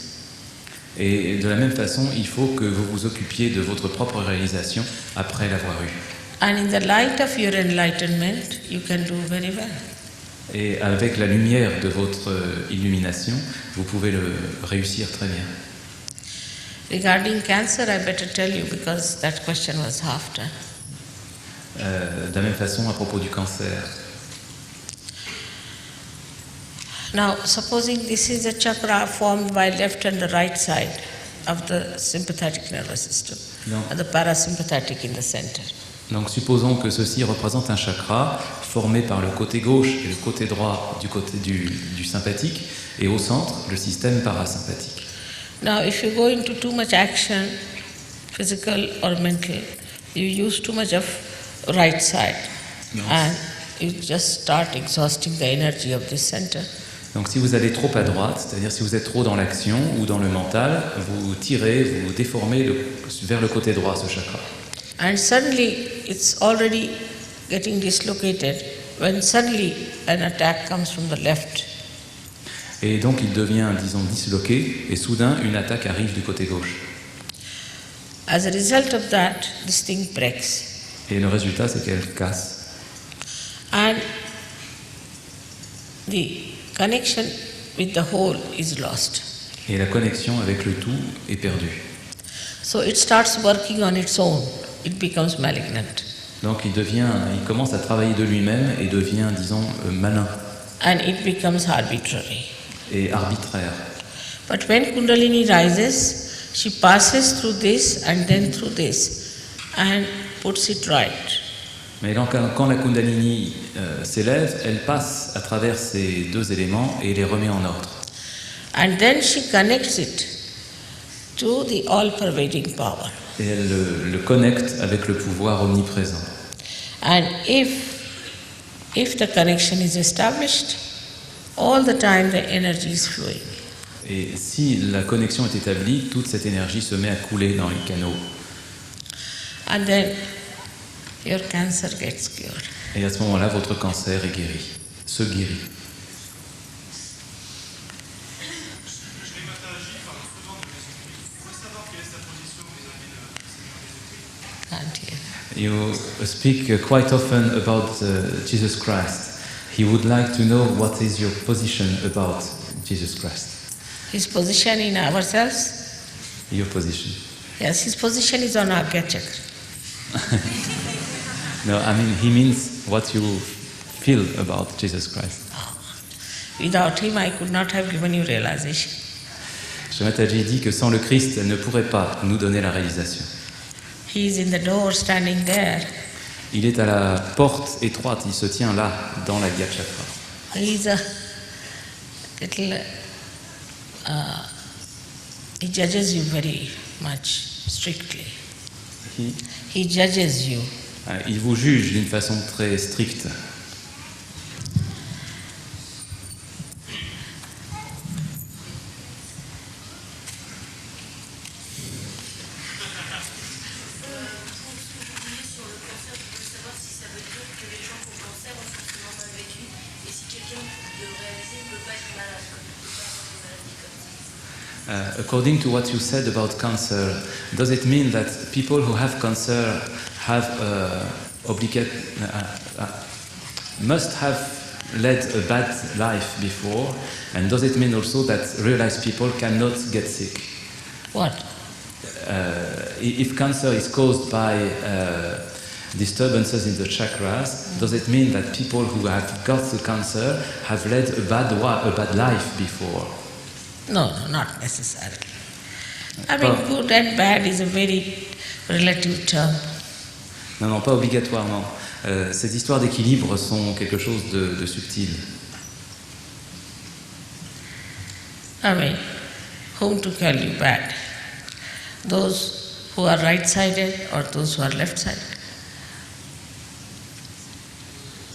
Et de la même façon, il faut que vous vous occupiez de votre propre réalisation après l'avoir eue. And in the light of your enlightenment, you can do very well. Et avec la lumière de votre illumination, vous pouvez le réussir très bien. Regarding cancer, I better tell you because that question was after. De la même façon, à propos du cancer. Now, supposing this is a chakra formed by left and the right side of the sympathetic nervous system, No. and the parasympathetic in the center. Donc supposons que ceci représente un chakra formé par le côté gauche et le côté droit du côté du sympathique, et au centre, le système parasympathique. Now, if you go into too much action, physical or mental, you use too much of right side, No. and you just start exhausting the energy of this center. Donc si vous allez trop à droite, c'est-à-dire si vous êtes trop dans l'action ou dans le mental, vous tirez, vous déformez vers le côté droit ce chakra. And suddenly it's already getting dislocated when suddenly an attack comes from the left. Et donc il devient, disons, disloqué, et soudain une attaque arrive du côté gauche. As a result of that, this thing breaks. Et le résultat, c'est qu'elle casse. And the connection with the whole is lost. Et la connexion avec le tout est perdue. So it starts working on its own. It becomes malignant. Donc il commence à travailler de lui-même et devient, disons, malin And it becomes arbitrary. et arbitraire. But when Kundalini rises, she passes through this and then through this and puts it right. Mais donc, quand la Kundalini s'élève, elle passe à travers ces deux éléments et les remet en ordre. And then she connects it to the all-pervading power. Et elle le connecte avec le pouvoir omniprésent. And if the connection is established, all the time the energy is flowing. Et si la connexion est établie, toute cette énergie se met à couler dans les canaux. And then your cancer gets cured. Et à ce moment-là, votre cancer est guéri, se guérit. Can't hear. You speak quite often about Jesus Christ. He would like to know what is your position about Jesus Christ. His position in ourselves? Your position. Yes, his position is on Agya Chakra. No, I mean, he means what you feel about Jesus Christ. Without him, I could not have given you realization. Shri Mataji dit que sans le Christ, elle ne pourrait pas nous donner la réalisation. He is in the door, standing there. Il est à la porte étroite, il se tient là, dans la Gya Chakra. He is a little. He judges you very much strictly. He judges you. Il vous juge d'une façon très stricte. According to what you said about cancer, does it mean that people who have cancer have must have led a bad life before? And does it mean also that realized people cannot get sick? What? If cancer is caused by disturbances in the chakras, does it mean that people who have got the cancer have led a bad life before? No, not necessarily. I mean, good and bad is a very relative term. Non, non, pas obligatoirement. Ces histoires d'équilibre sont quelque chose de subtil. I mean, whom to call you bad? Those who are right-sided or those who are left-sided?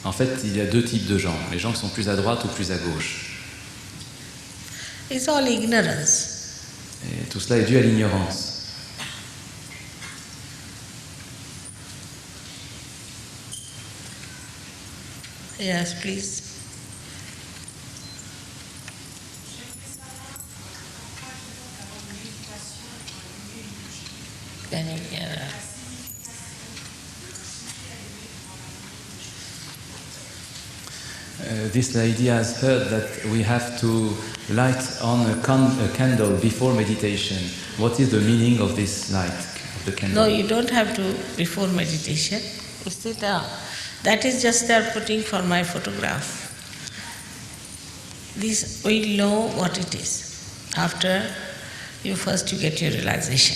En fait, il y a deux types de gens. Les gens qui sont plus à droite ou plus à gauche. It's all ignorance. Et tout cela est dû à l'ignorance. Yes, please. Can you hear her? this lady has heard that we have to light on a candle before meditation. What is the meaning of this light of the candle? No, you don't have to before meditation. You see, that is just they are putting for my photograph. This we know what it is. After you get your realization.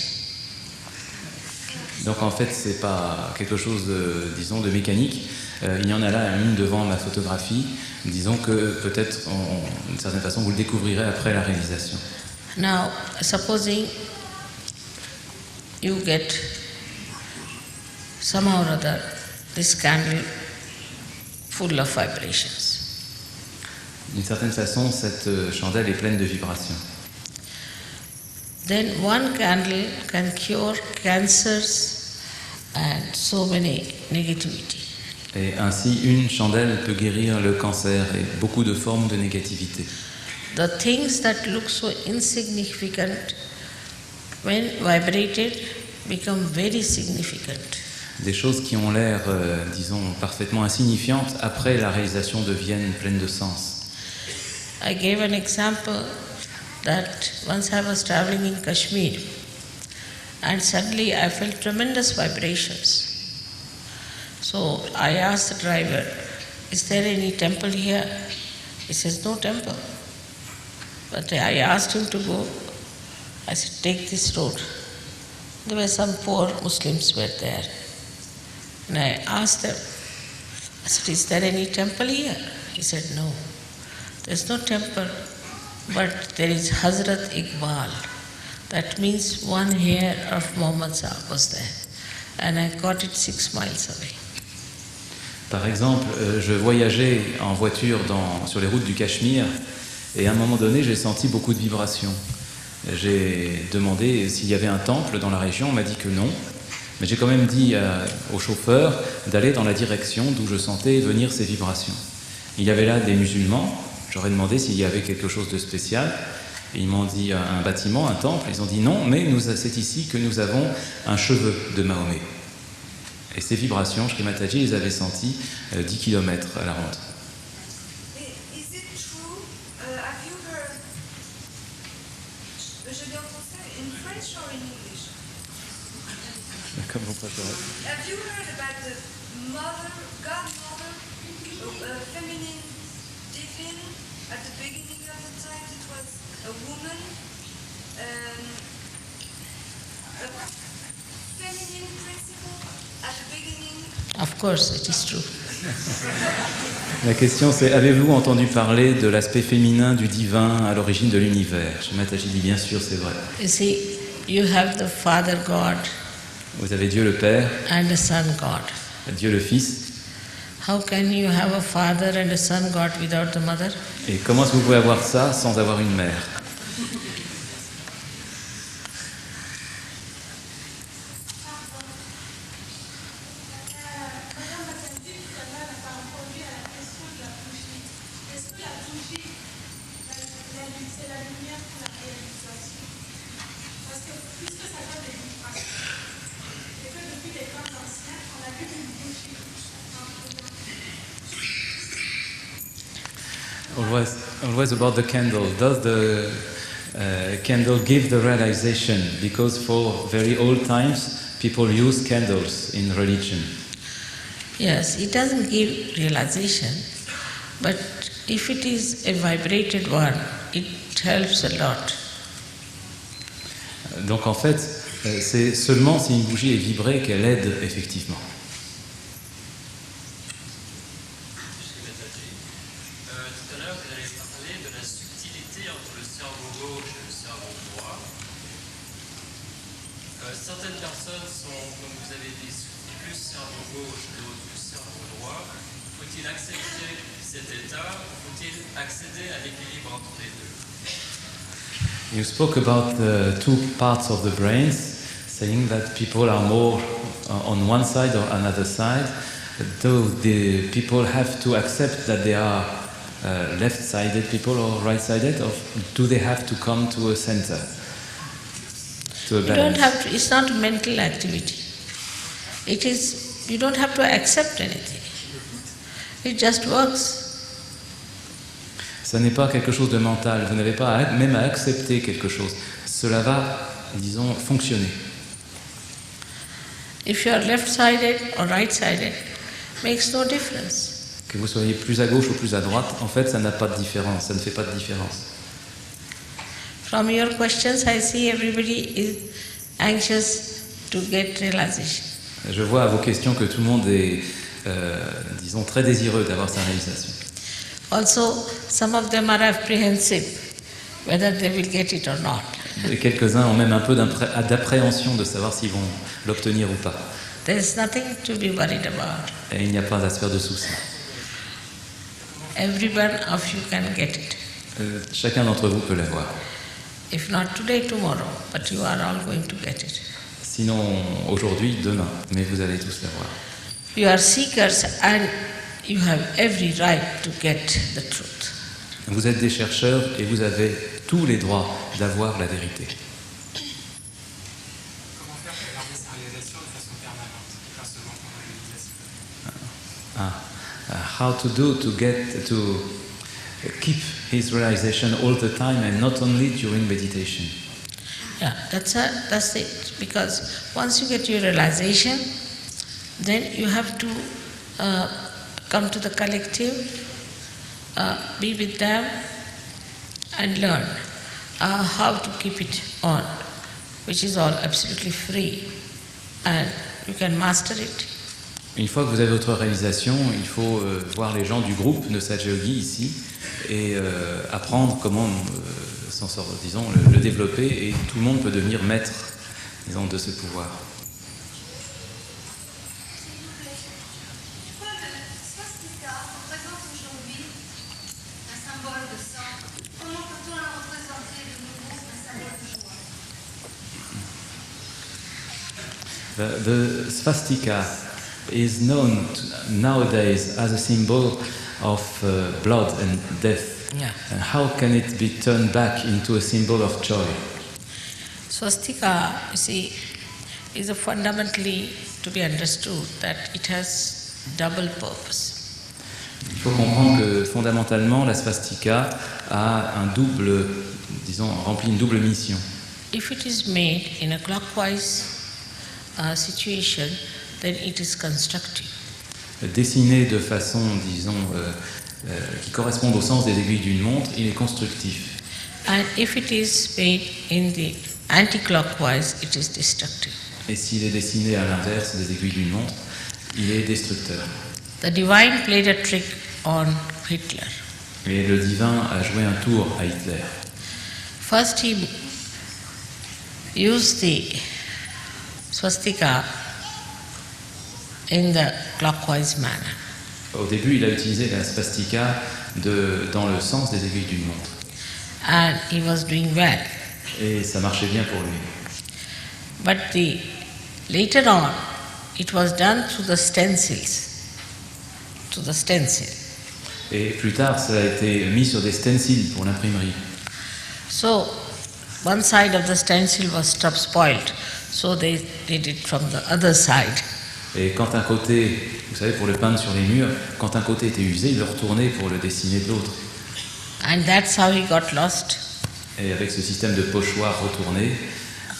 Donc en fait, c'est pas quelque chose de, disons, de mécanique. Il y en a là une devant ma photographie. Disons que peut-être, d'une certaine façon, vous le découvrirez après la réalisation. Now, supposing you get somehow or other this candle full of vibrations. D'une certaine façon, cette chandelle est pleine de vibrations. Then one candle can cure cancers and so many negativity. Et ainsi, une chandelle peut guérir le cancer et beaucoup de formes de négativité. The things that look so insignificant, when vibrated, become very significant. Des choses qui ont l'air, disons, parfaitement insignifiantes, après la réalisation deviennent pleines de sens. I gave an example that once I was traveling in Kashmir and suddenly I felt tremendous vibrations. So I asked the driver, is there any temple here? He says, no temple. But I asked him to go. I said, take this road. There were some poor Muslims were there. And I asked them, I said, is there any temple here? He said, no. There's no temple, but there is Hazrat Iqbal. That means one hair of Muhammad Sahib was there. And I got it 6 miles away. Par exemple, je voyageais en voiture sur les routes du Cachemire et à un moment donné, j'ai senti beaucoup de vibrations. J'ai demandé s'il y avait un temple dans la région, on m'a dit que non. Mais j'ai quand même dit au chauffeur d'aller dans la direction d'où je sentais venir ces vibrations. Il y avait là des musulmans. J'aurais demandé s'il y avait quelque chose de spécial. Et ils m'ont dit un bâtiment, un temple. Ils ont dit non, mais c'est ici que nous avons un cheveu de Mahomet. Et ces vibrations, Shri Mataji les avait senties 10 km à la ronde. Is it true? Have you heard? Je dis en français, in French or in English? Comme vous préférez. Have you heard about the godmother, feminine divine? At the beginning of the time, it was a woman, a feminine principle at the beginning. Of course, it is true. La question c'est, avez-vous entendu parler de l'aspect féminin du divin à l'origine de l'univers? Shri Mataji dit bien sûr, c'est vrai. You see, you have the Father God Vous avez Dieu le Père, and the Son God. Dieu le Fils. How can you have a Father and a Son God without the Mother? Et comment est-ce que vous pouvez avoir ça sans avoir une mère? Always about the candle. Does the candle give the realization? Because for very old times, people use candles in religion. Yes, it doesn't give realization, but if it is a vibrated one, it helps a lot. Donc en fait, c'est seulement si une bougie est vibrée qu'elle aide effectivement. Certaines personnes sont, comme vous avez dit, plus cerveau gauche, d'autres plus cerveau droit. Faut-il accepter cet état ou faut-il accéder à l'équilibre entre les deux? You spoke about the two parts of the brains, saying that people are more on one side or another side. Do the people have to accept that they are left-sided people or right-sided, or do they have to come to a center? You don't have to, it's not a mental activity. It is, you don't have to accept anything. It just works. Ça n'est pas quelque chose de mental, vous n'avez pas même à accepter quelque chose. Cela va, disons, fonctionner. If you are left-sided or right-sided, makes no difference. Que vous soyez plus à gauche ou plus à droite, en fait, ça n'a pas de différence, ça ne fait pas de différence. From your questions, I see everybody is anxious to get realization. Je vois à vos questions que tout le monde est, disons, très désireux d'avoir sa réalisation. Also, some of them are apprehensive whether they will get it or not. Et quelques-uns ont même un peu d'appréhension de savoir s'ils vont l'obtenir ou pas. There is nothing to be worried about. Et il n'y a pas à se faire de soucis. Every one of you can get it. Chacun d'entre vous peut l'avoir. If not today, tomorrow, but you are all going to get it. Sinon, aujourd'hui, demain, mais vous allez tous l'avoir. You are seekers and you have every right to get the truth. Vous êtes des chercheurs et vous avez tous les droits d'avoir la vérité. Comment faire pour garder sa réalisation de façon permanente, et pas seulement pendant la méditation? How to do to keep his realization all the time and not only during meditation. Yeah, that's it. Because once you get your realization, then you have to come to the collective, be with them, and learn how to keep it on, which is all absolutely free, and you can master it. Une fois que vous avez votre réalisation, il faut voir les gens du groupe de Sahaja Yogi ici et apprendre comment s'en sortir, disons, le développer, et tout le monde peut devenir maître, disons, de ce pouvoir. Pourquoi le swastika représente aujourd'hui un symbole de sang? Comment peut-on le représenter de nouveau un symbole de joie? The swastika is known nowadays as a symbol of blood and death. Yeah. And how can it be turned back into a symbol of joy? Swastika, you see, is a fundamentally to be understood that it has double purpose. Il faut comprendre que fondamentalement, la swastika a un double, disons, remplit une double mission. If it is made in a clockwise situation, then it is constructive. Dessiné de façon, disons, qui corresponde au sens des aiguilles d'une montre, il est constructif. And if it is made in the anti-clockwise, it is destructive. Et s'il est dessiné à l'inverse des aiguilles d'une montre, il est destructeur. The divine played a trick on Hitler. Et le divin a joué un tour à Hitler. First he used the swastika in the clockwise manner. Au début, il a utilisé la swastika dans le sens des aiguilles d'une montre. And he was doing well. Et ça marchait bien pour lui. But later on, it was done through the stencils, to the stencil. Et plus tard, ça a été mis sur des stencils pour l'imprimerie. So, one side of the stencil was spoiled, so they did it from the other side. Et quand un côté, vous savez, pour le peindre sur les murs, quand un côté était usé, il le retournait pour le dessiner de l'autre. And that's how he got lost. Et avec ce système de pochoir retourné,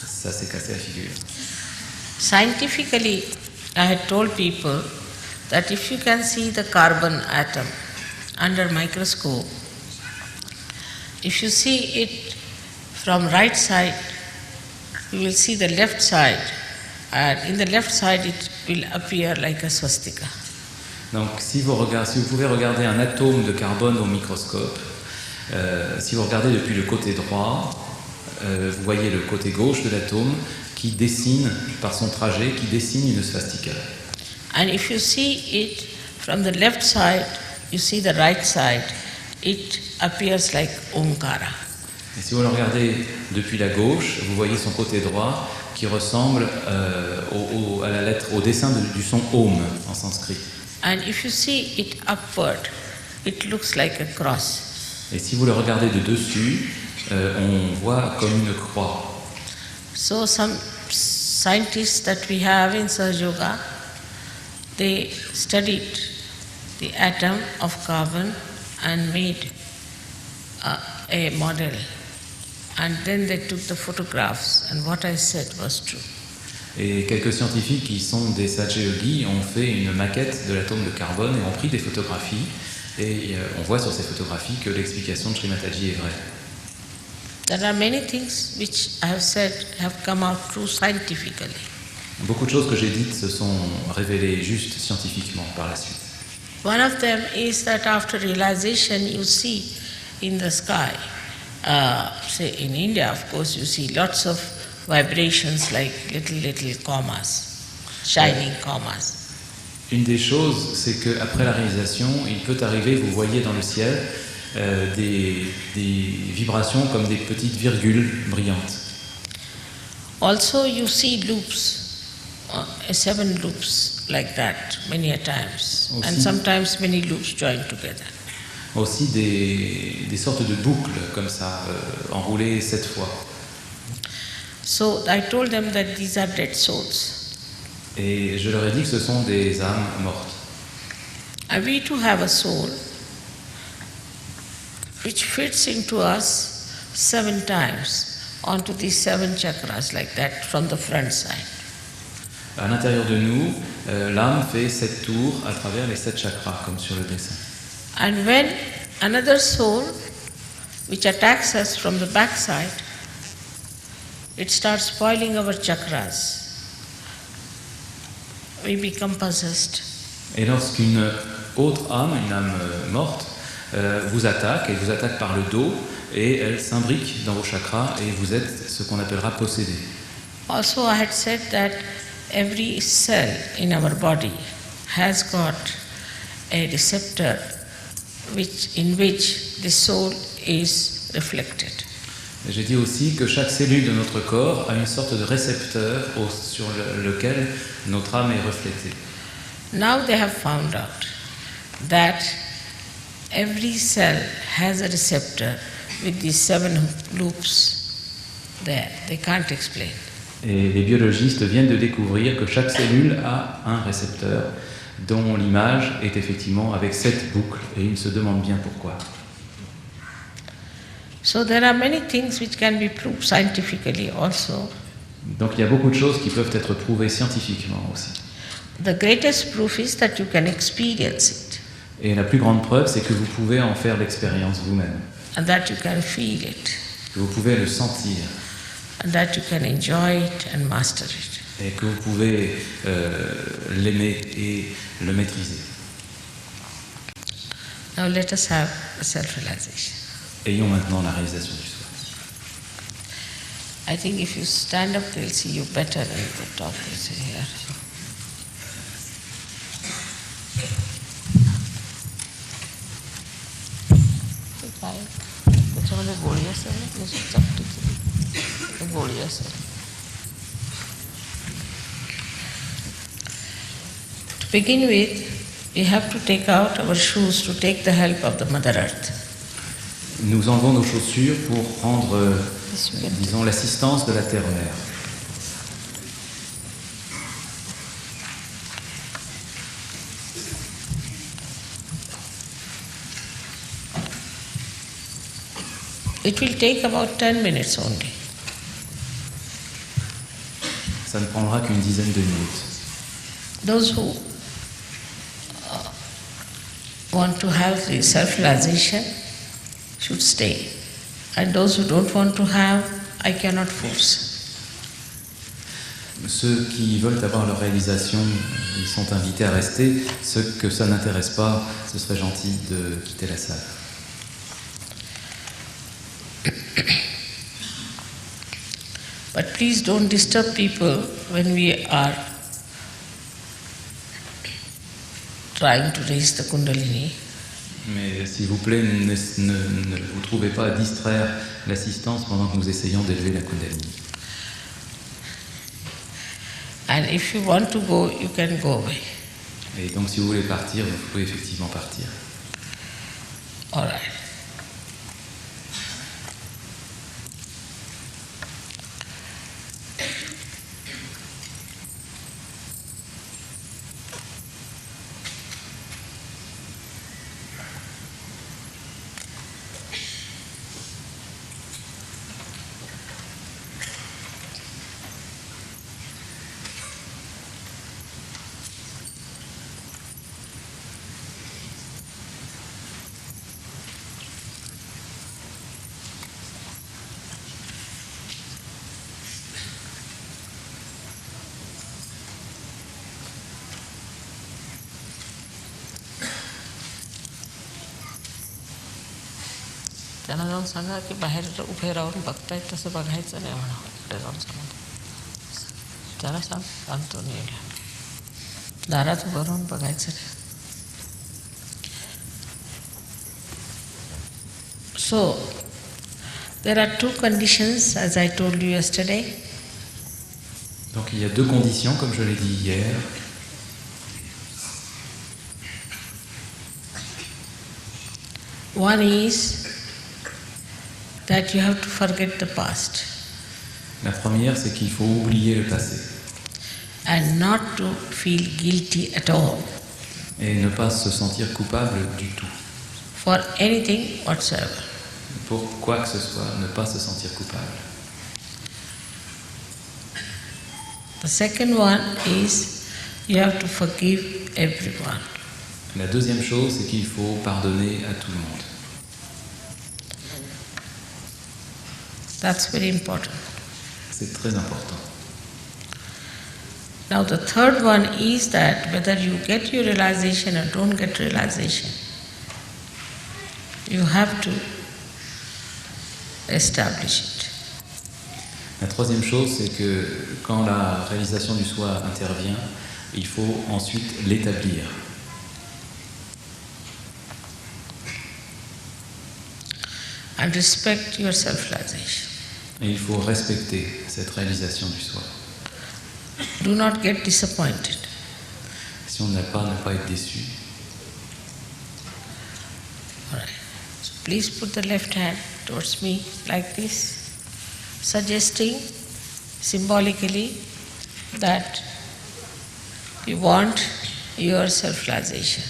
ça s'est cassé la figure. Scientifically, I had told people that if you can see the carbon atom under microscope, if you see it from right side, you will see the left side, and in the left side it will appear like a swastika. Donc si vous pouvez regarder un atome de carbone au microscope, si vous regardez depuis le côté droit, vous voyez le côté gauche de l'atome qui dessine, par son trajet, qui dessine une swastika. And if you see it from the left side, you see the right side, it appears like Omkara. Et si vous le regardez depuis la gauche, vous voyez son côté droit qui ressemble à la lettre, au dessin du son Om en sanskrit. And if you see it upward, it looks like a cross. Et si vous le regardez de dessus, on voit comme une croix. So some scientists that we have in Sahaja Yoga, they studied the atom of carbon and made a model, and then they took the photographs, and what I said was true. Et quelques scientifiques qui sont des Sache-Yogi ont fait une maquette de l'atome de carbone et ont pris des photographies. Et on voit sur ces photographies que l'explication de Srimataji est vraie. There are many things which I have said have come out true scientifically. Beaucoup de choses que j'ai dites se sont révélées juste scientifiquement par la suite. One of them is that after realization you see in the sky, say in India of course you see lots of vibrations like little commas, shining commas. Une des choses, c'est qu'après la réalisation, il peut arriver, vous voyez dans le ciel, des vibrations comme des petites virgules brillantes. Also you see loops, 7 loops like that many a times, Aussi. and sometimes many loops joined together. Aussi des sortes de boucles comme ça, enroulées 7 fois. So I told them that these are dead souls. Et je leur ai dit que ce sont des âmes mortes. And we too have a soul which fits into us 7 times onto these 7 chakras like that from the front side. À l'intérieur de nous, l'âme fait 7 tours à travers les 7 chakras, comme sur le dessin. And when another soul which attacks us from the back side, it starts spoiling our chakras. We become possessed. Et lorsqu'une autre âme, une âme morte, vous attaque, et vous attaque par le dos, et elle s'imbrique dans vos chakras, et vous êtes ce qu'on appellera possédé. Also I had said that every cell in our body has got a receptor in which the soul is reflected. J'ai dit aussi que chaque cellule de notre corps a une sorte de récepteur sur lequel notre âme est reflétée. Now they have found out that every cell has a receptor with these 7 loops there. They can't explain. Et les biologistes viennent de découvrir que chaque cellule a un récepteur dont l'image est effectivement avec 7 boucles, et ils se demandent bien pourquoi. So there are many things which can be proved scientifically also. Donc il y a beaucoup de choses qui peuvent être prouvées scientifiquement aussi. The greatest proof is that you can experience it Et la plus grande preuve, c'est que vous pouvez en faire l'expérience vous-même, and that you can feel it que vous pouvez le sentir, and that you can enjoy it and master it. et que vous pouvez l'aimer et le maîtriser. Now let us have a self-realization. Ayons maintenant la réalisation du soi. I think if you stand up, they'll see you better and the top is here. त्याच्यामध्ये गोळी असेल ना त्याची चपटीची गोळी असेल. To begin with, we have to take out our shoes to take the help of the Mother Earth. Nous enlevons nos chaussures pour prendre, disons, l'assistance de la Terre-Mère. It will take about 10 minutes only. Ça ne prendra qu'une dizaine de minutes. Those who want to have the self-realization should stay. And those who don't want to have, I cannot force. Ceux qui veulent avoir leur réalisation, ils sont invités à rester. Ceux que ça n'intéresse pas, ce serait gentil de quitter la salle. But please don't disturb people when we are trying to raise the Kundalini. Mais s'il vous plaît, ne vous trouvez pas à distraire l'assistance pendant que nous essayons d'élever la Kundalini. And if you want to go, you can go away. Et donc si vous voulez partir, vous pouvez effectivement partir. All right. त्यांना जाऊन सांगा की बाहेर उभे राहून बघतायत तसं बघायचं नाही म्हणा. इकडे जाऊन सांगा त्याला सांग अंतोनियोला दारात उभं राहून बघायचं नाही. So, there are two conditions, as I told you yesterday. Donc il y a deux conditions, comme je l'ai dit hier. One is that you have to forget the past La première, c'est qu'il faut oublier le passé and not to feel guilty at all et ne pas se sentir coupable du tout. for anything whatsoever. Pour quoi que ce soit, ne pas se sentir coupable. The second one is you have to forgive everyone. La deuxième chose, c'est qu'il faut pardonner à tout le monde. That's very important. C'est très important. Now the third one is that whether you get your realization or don't get realization, you have to establish it. La troisième chose, c'est que quand la réalisation du soi intervient, il faut ensuite l'établir. And respect your self-realization. Et il faut respecter cette réalisation du soi. Do not get disappointed. Si on n'a pas, ne pas être déçu. All right. So please put the left hand towards me like this, suggesting symbolically that you want your self-realization.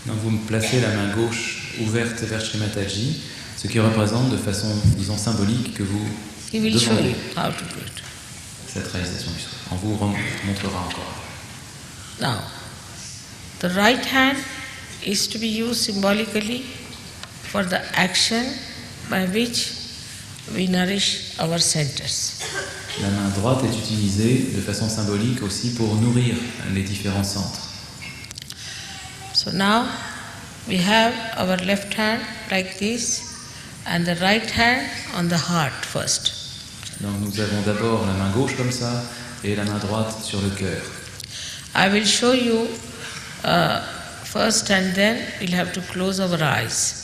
Donc vous me placez la main gauche ouverte vers Sri Mataji, ce qui représente de façon, disons, symbolique que vous He will show demandez you how to do it. cette réalisation du soi. On vous montrera encore. Now, the right hand is to be used symbolically for the action by which we nourish our centers. La main droite est utilisée de façon symbolique aussi pour nourrir les différents centres. So now we have our left hand like this and the right hand on the heart first. Donc nous avons d'abord la main gauche comme ça et la main droite sur le cœur. I will show you first and then we'll have to close our eyes.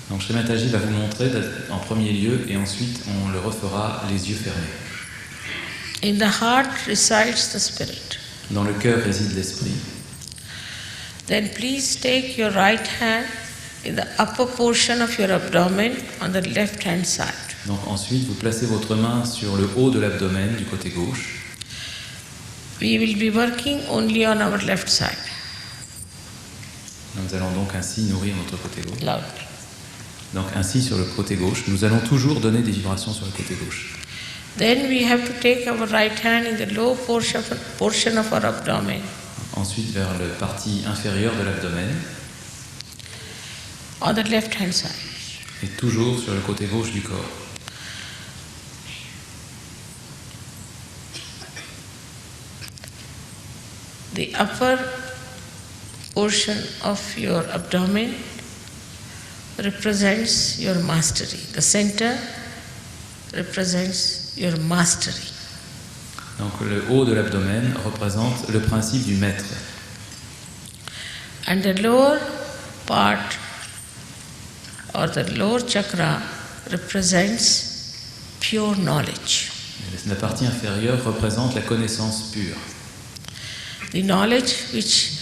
Donc Sri Mataji va vous montrer en premier lieu et ensuite on le refera les yeux fermés. In the heart resides the spirit. Dans le cœur réside l'esprit. Then please take your right hand in the upper portion of your abdomen on the left hand side. Donc ensuite vous placez votre main sur le haut de l'abdomen du côté gauche. We will be working only on our left side. Nous allons donc ainsi nourrir notre côté gauche. Loudly. Donc ainsi sur le côté gauche, nous allons toujours donner des vibrations sur le côté gauche. Then we have to take our right hand in the low portion of our abdomen. Ensuite vers la partie inférieure de l'abdomen On the left hand side. et toujours sur le côté gauche du corps. The upper portion of your abdomen represents your mastery. The center represents your mastery. Donc le haut de l'abdomen représente le principe du maître. And the lower part or the lower chakra represents pure knowledge. Et la partie inférieure représente la connaissance pure. The knowledge which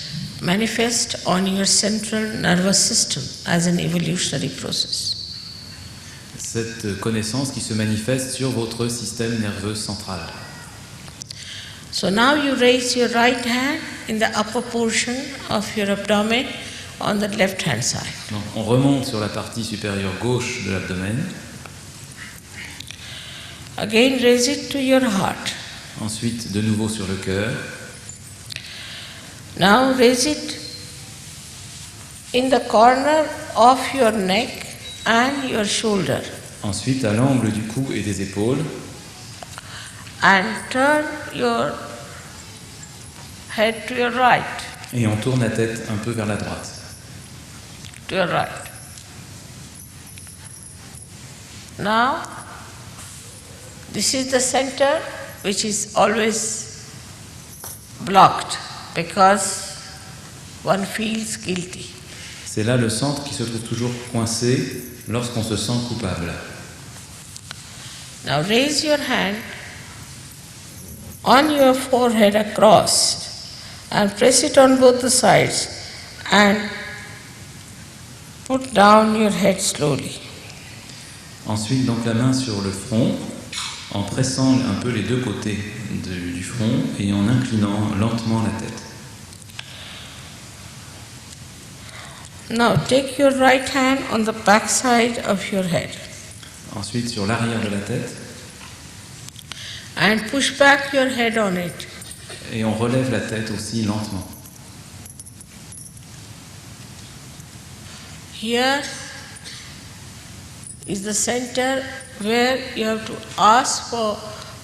manifests on your central nervous system as an evolutionary process. Cette connaissance qui se manifeste sur votre système nerveux central. So now you raise your right hand in the upper portion of your abdomen on the left hand side. Donc on remonte sur la partie supérieure gauche de l'abdomen. Again raise it to your heart. Ensuite de nouveau sur le cœur. Now raise it in the corner of your neck and your shoulder. Ensuite à l'angle du cou et des épaules. And turn your head to your right. Et on tourne la tête un peu vers la droite. To your right. Now, this is the center which is always blocked because one feels guilty. C'est là le centre qui se trouve toujours coincé lorsqu'on se sent coupable. Now raise your hand on your forehead across and press it on both the sides and put down your head slowly. Ensuite, donc la main sur le front, en pressant un peu les deux côtés du front et en inclinant lentement la tête. Now take your right hand on the back side of your head Ensuite, sur l'arrière de la tête, and push back your head on it. et on relève la tête aussi lentement. Here is the center where you have to ask for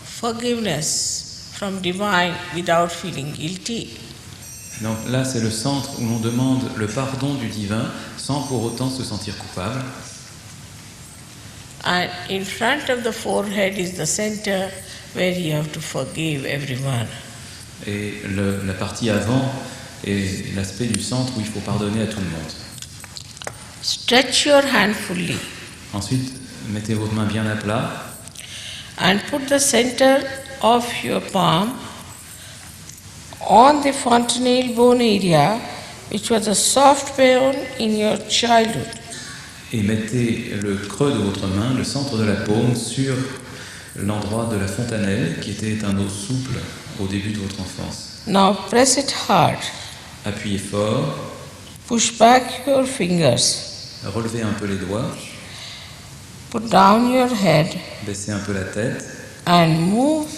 forgiveness from divine without feeling guilty. Donc là, c'est le centre où l'on demande le pardon du divin sans pour autant se sentir coupable. And in front of the forehead is the center where you have to forgive everyone. Et la partie avant est l'aspect du centre où il faut pardonner à tout le monde. Stretch your hand fully Ensuite, mettez votre main bien à plat and put the center of your palm on the fontanelle bone area, which was a soft bone in your childhood. et mettez le creux de votre main, le centre de la paume, sur l'endroit de la fontanelle qui était un os souple au début de votre enfance. Now press it hard. Appuyez fort, Push back your fingers. relevez un peu les doigts, Put down your head baissez un peu la tête and move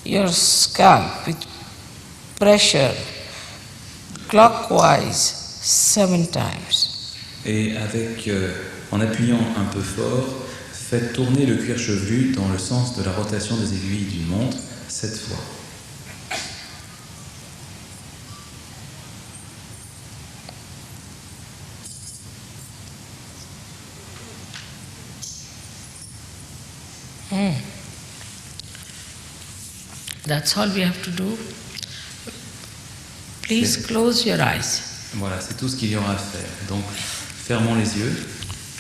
your scalp with pressure clockwise 7 times. et en appuyant un peu fort, faites tourner le cuir chevelu dans le sens de la rotation des aiguilles d'une montre 7 fois. That's all we have to do. Please close your eyes Voilà, c'est tout ce qu'il y aura à faire. Donc, fermons les yeux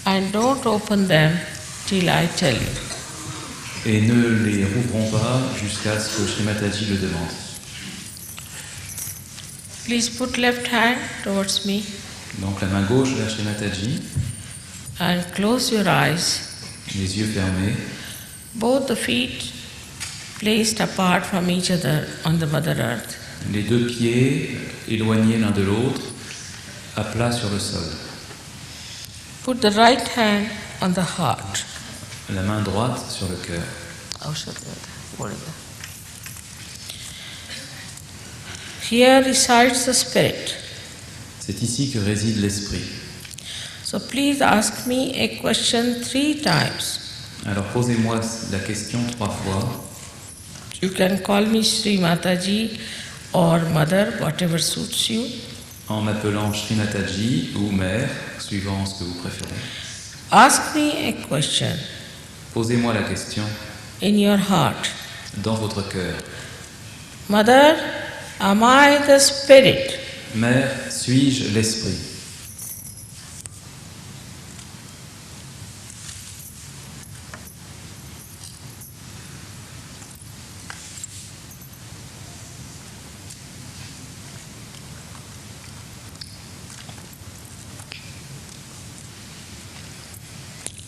and don't open them till I tell you. et ne les rouvrons pas jusqu'à ce que Sri Mataji le demande. Please put left hand towards me Donc, la main gauche vers Sri Mataji, and close your eyes. les yeux fermés, Both the feet placed apart from each other on the Mother Earth. les deux pieds éloignés l'un de l'autre, à plat sur le sol. Put the right hand on the heart. La main droite sur le cœur. Here resides the Spirit. C'est ici que réside l'esprit. So please ask me a question 3 times. Alors posez-moi la question 3 fois. You can call me Sri Mataji or Mother, whatever suits you. En m'appelant Sri Mataji ou Mère, suivant ce que vous préférez. Ask me a question Posez-moi la question in your heart. dans votre cœur. Mother, am I the Spirit? Mère, suis-je l'esprit?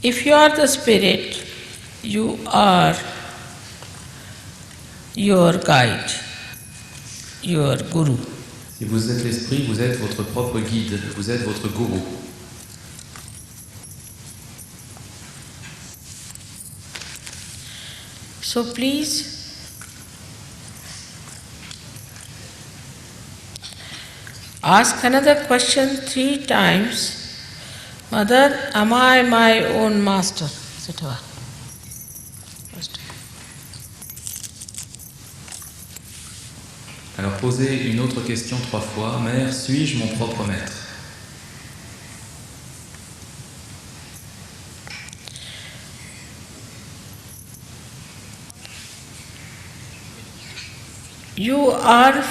If you are the Spirit, you are your guide, your Guru. Si vous êtes l'esprit, vous êtes votre propre guide, vous êtes votre gourou. So please ask another question 3 times. Mother, am I my own master? etc. Alors posez une autre question 3 fois. Mère, suis-je mon propre maître? You are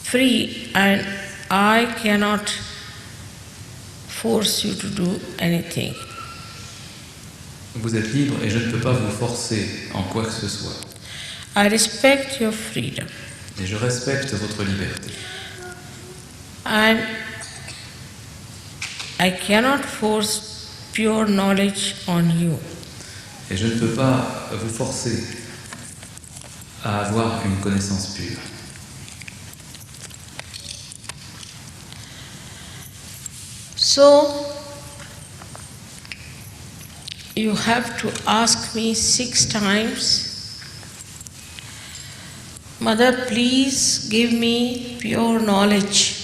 free and I cannot force you to do anything. Vous êtes libre et je ne peux pas vous forcer en quoi que ce soit. I respect your freedom. Et je respecte votre liberté. And I cannot force pure knowledge on you. Et je ne peux pas vous forcer à avoir une connaissance pure. So, you have to ask me 6 times, Mother, please give me pure knowledge,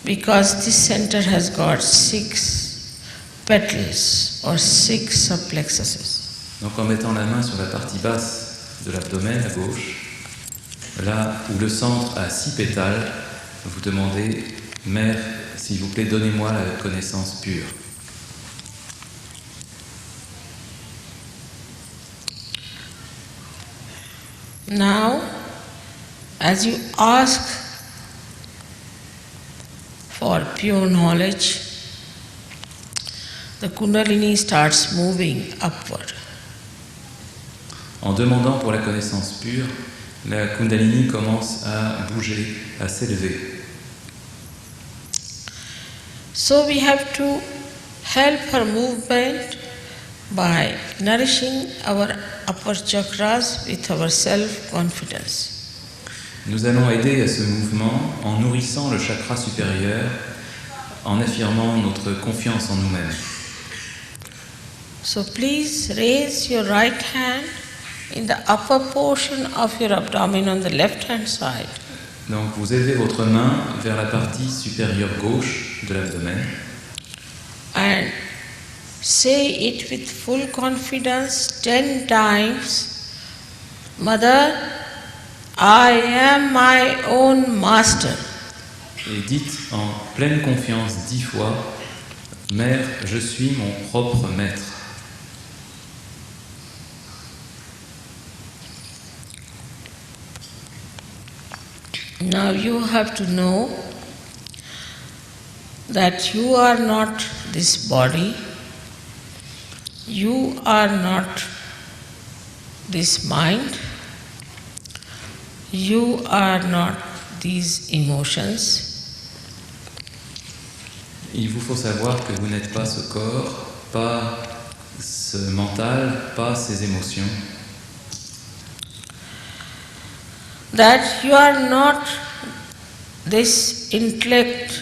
because this center has got 6 petals or 6 subplexuses. Donc en mettant la main sur la partie basse de l'abdomen à gauche, là où le centre a 6 pétales, vous demandez, Mère, s'il vous plaît, donnez-moi la connaissance pure. Now, as you ask for pure knowledge, the Kundalini starts moving upward. En demandant pour la connaissance pure, la Kundalini commence à bouger, à s'élever. So we have to help her movement by nourishing our upper chakras with our self-confidence. Nous allons aider à ce mouvement en nourrissant le chakra supérieur, en affirmant notre confiance en nous-mêmes. So please raise your right hand in the upper portion of your abdomen on the left-hand side. Donc vous élevez votre main vers la partie supérieure gauche de l'abdomen And say it with full confidence 10 times. Mother, I am my own master. et dites en pleine confiance 10 fois, Mère, je suis mon propre maître. Now you have to know that you are not this body, you are not this mind, you are not these emotions. Il vous faut savoir que vous n'êtes pas ce corps, pas ce mental, pas ces émotions. That you are not this intellect,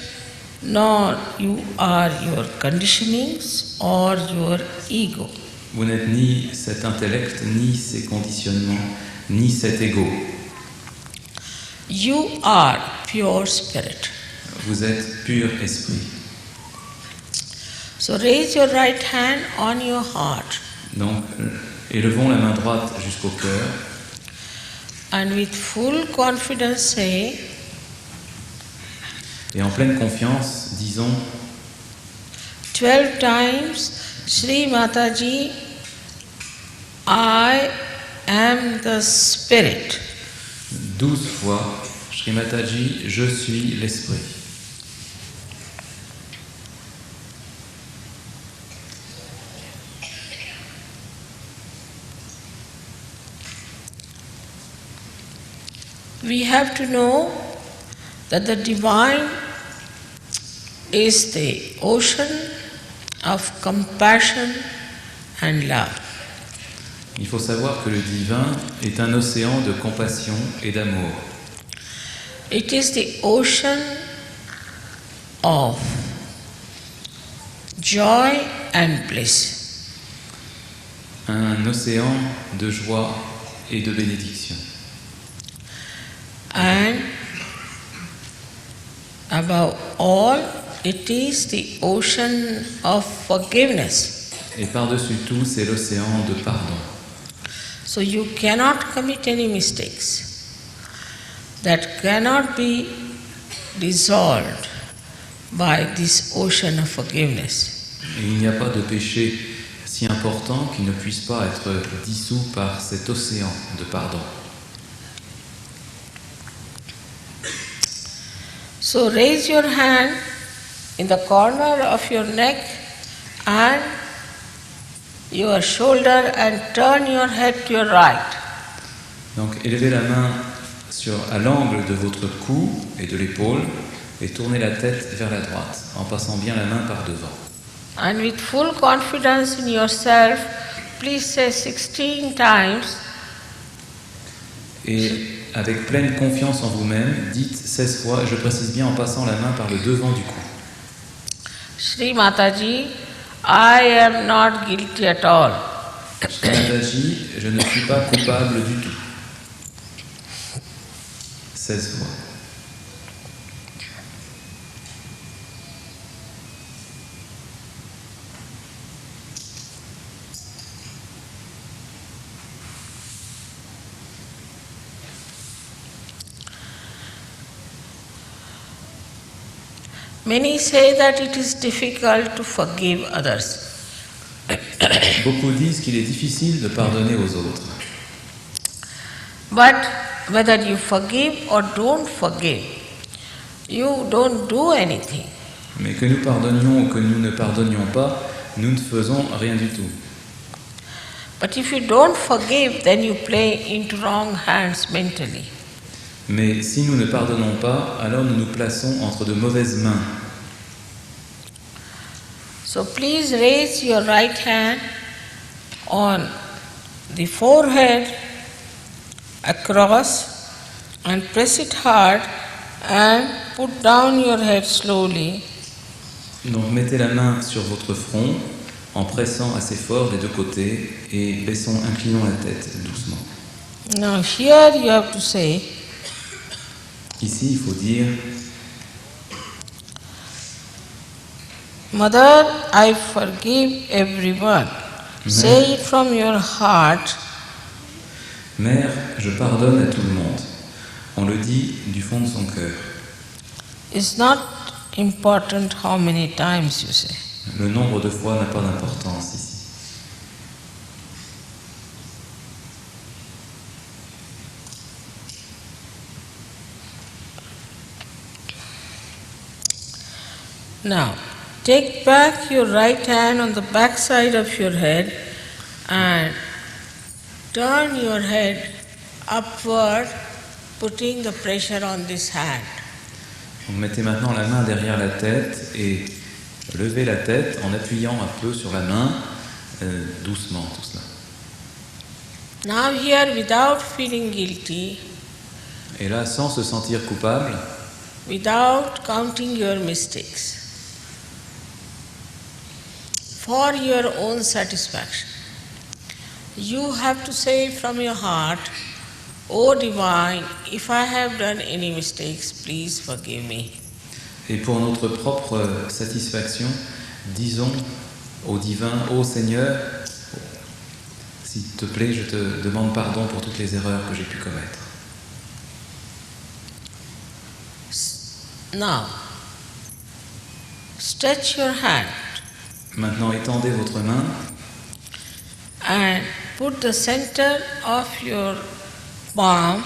nor you are your conditionings or your ego. Vous n'êtes ni cet intellect, ni ces conditionnements, ni cet ego. You are pure spirit. Vous êtes pur esprit. So raise your right hand on your heart Donc, élevons la main droite jusqu'au cœur and with full confidence say, et en pleine confiance, disons 12 times, Sri Mataji, I am the spirit. 12 fois, Shri Mataji, je suis l'esprit. We have to know that the divine is the ocean of compassion and love. Il faut savoir que le divin est un océan de compassion et d'amour. It is the ocean of joy and bliss. Un océan de joie et de bénédiction. And above all, it is the ocean of forgiveness. Et par-dessus tout, c'est l'océan de pardon. So you cannot commit any mistakes that cannot be dissolved by this ocean of forgiveness. Et il n'y a pas de péché si important qu'il ne puisse pas être dissous par cet océan de pardon. So raise your hand in the corner of your neck and your shoulder and turn your head to your right. Donc élevez la main à l'angle de votre cou et de l'épaule et tournez la tête vers la droite en passant bien la main par devant. And with full confidence in yourself, please say 16 times, Et avec pleine confiance en vous-même, dites 16 fois, je précise bien en passant la main par le devant du cou. Sri Mataji, I am not guilty at all. Shri Mataji, je ne suis pas coupable du tout. 16 fois. Many say that it is difficult to forgive others. Beaucoup disent qu'il est difficile de pardonner aux autres. But whether you forgive or don't forgive, you don't do anything. Mais que nous pardonnions ou que nous ne pardonnions pas, nous ne faisons rien du tout. But if you don't forgive, then you play into wrong hands mentally. Mais si nous ne pardonnons pas, alors nous nous plaçons entre de mauvaises mains. So please raise your right hand on the forehead across and press it hard and put down your head slowly. Donc mettez la main sur votre front en pressant assez fort des deux côtés et inclinons la tête doucement. Now here you have to say, Ici, il faut dire Mother, I forgive everyone. Say it from your heart. Mère, je pardonne à tout le monde. On le dit du fond de son cœur. It's not important how many times you say. Le nombre de fois n'a pas d'importance ici. Now, take back your right hand on the back side of your head and turn your head upward, putting the pressure on this hand. Donc mettez maintenant la main derrière la tête et levez la tête en appuyant un peu sur la main, doucement tout cela. Now here, without feeling guilty, Et là, sans se sentir coupable, without counting your mistakes, for your own satisfaction, you have to say from your heart, O Divine, if I have done any mistakes, please forgive me. et pour notre propre satisfaction, disons au divin, ô Seigneur, s'il te plaît, je te demande pardon pour toutes les erreurs que j'ai pu commettre. Now, stretch your hand Maintenant, étendez votre main and put the center of your palm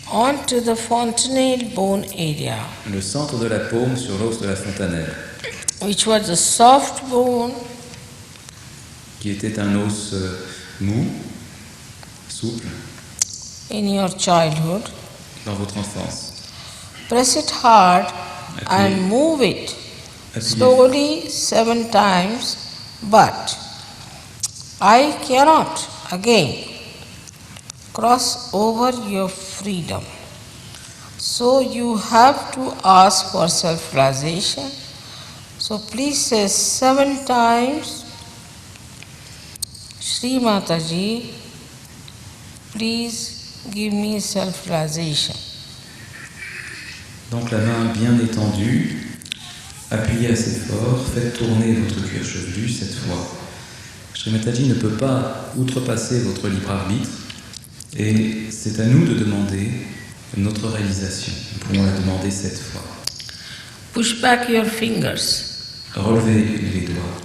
onto the fontanelle bone area, le centre de la paume sur l'os de la fontanelle, which was the soft bone qui était un os mou, souple, in your childhood. dans votre enfance. Press it hard Appuyez. and move it Appuyez. slowly 7 times, but I cannot again cross over your freedom. So you have to ask for self-realization. So please say 7 times, Sri Mataji, please give me self-realization. Donc la main bien étendue, appuyez assez fort, faites tourner votre cuir chevelu 7 fois. Shri Mataji ne peut pas outrepasser votre libre arbitre et c'est à nous de demander notre réalisation. Nous pouvons la demander 7 fois. Push back your fingers. Relevez les doigts.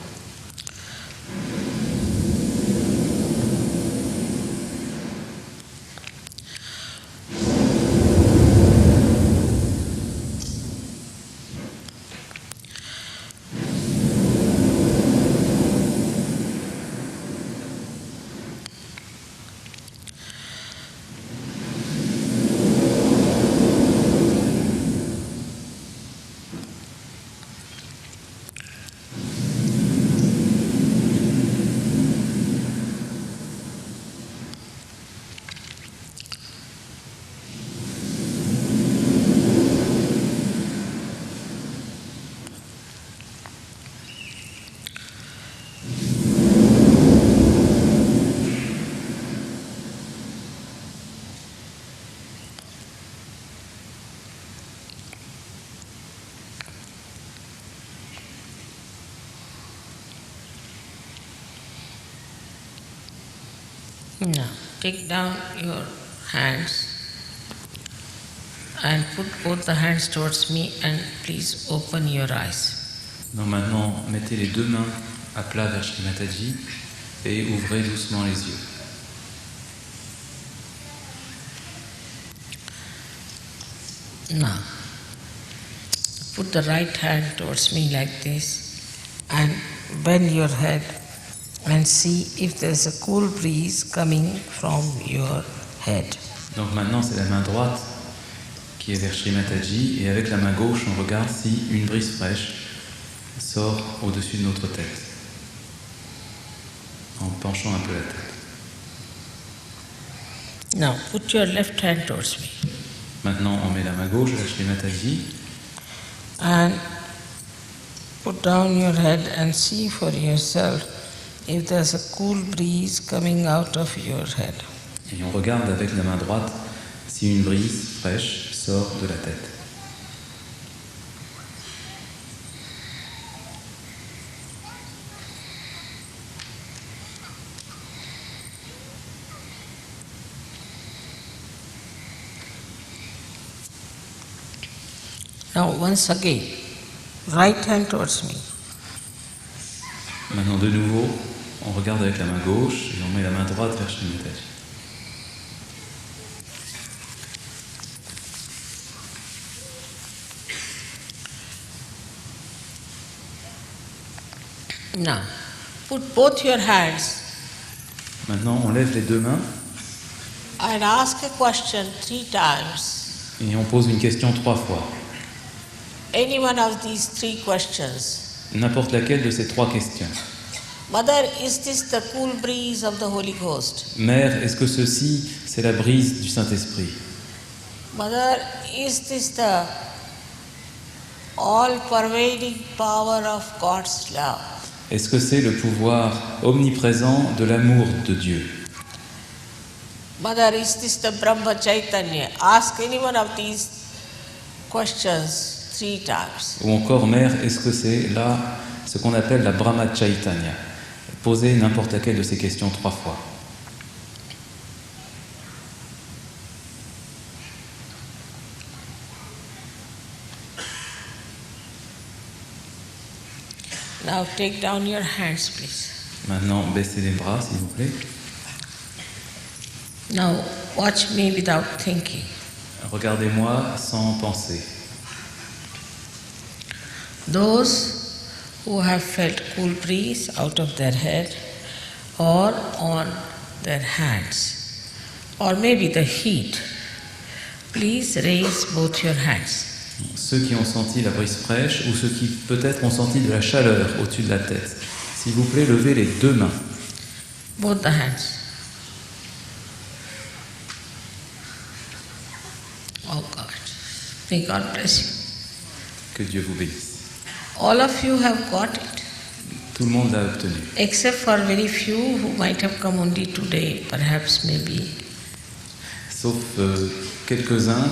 Now, take down your hands and put both the hands towards me and please open your eyes. Donc maintenant, mettez les deux mains à plat vers Shri Mataji et ouvrez doucement les yeux. Now, put the right hand towards me like this and bend your head and see if there's a cool breeze coming from your head. Donc maintenant, c'est la main droite qui est vers Shri Mataji et avec la main gauche, on regarde si une brise fraîche sort au-dessus de notre tête en penchant un peu la tête. Now, put your left hand towards me Maintenant, on met la main gauche vers Shri Mataji and put down your head and see for yourself if there's a cool breeze coming out of your head. et on regarde avec la main droite si une brise fraîche sort de la tête. Now, once again, right hand towards me. Maintenant, de nouveau, on regarde avec la main gauche et on met la main droite vers Shri Mataji. Now, put both your hands Maintenant, on lève les deux mains and ask a question 3 times. et on pose une question 3 fois. Any one of these 3 questions. N'importe laquelle de ces 3 questions. Mother, is this the cool breeze of the Holy Ghost? Mère, est-ce que ceci, c'est la brise du Saint-Esprit? Mother, is this the all-pervading power of God's love? Est-ce que c'est le pouvoir omniprésent de l'amour de Dieu? Mother, is this the Brahma Chaitanya? Ask any one of these questions 3 times. Ou encore, Mère, est-ce que c'est là ce qu'on appelle la Brahma Chaitanya? Posez n'importe laquelle de ces questions 3 fois. Now take down your hands, please. Maintenant, baissez les bras, s'il vous plaît. Now watch me without thinking. Regardez-moi sans penser. Those who have felt cool breeze out of their head or on their hands, or maybe the heat, please raise both your hands. Ceux qui ont senti la brise fraîche ou ceux qui peut-être ont senti de la chaleur au-dessus de la tête, s'il vous plaît, levez les deux mains. Both the hands. Oh God. May God bless you. Que Dieu vous bénisse. All of you have got it, Tout le monde l'a obtenu. except for very few who might have come only today, perhaps, maybe. Sauf quelques-uns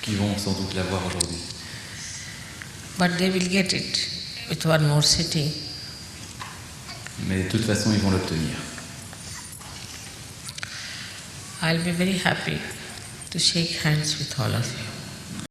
qui vont sans doute l'avoir aujourd'hui. But they will get it with one more sitting. Mais de toute façon, ils vont l'obtenir. I'll be very happy to shake hands with all of you.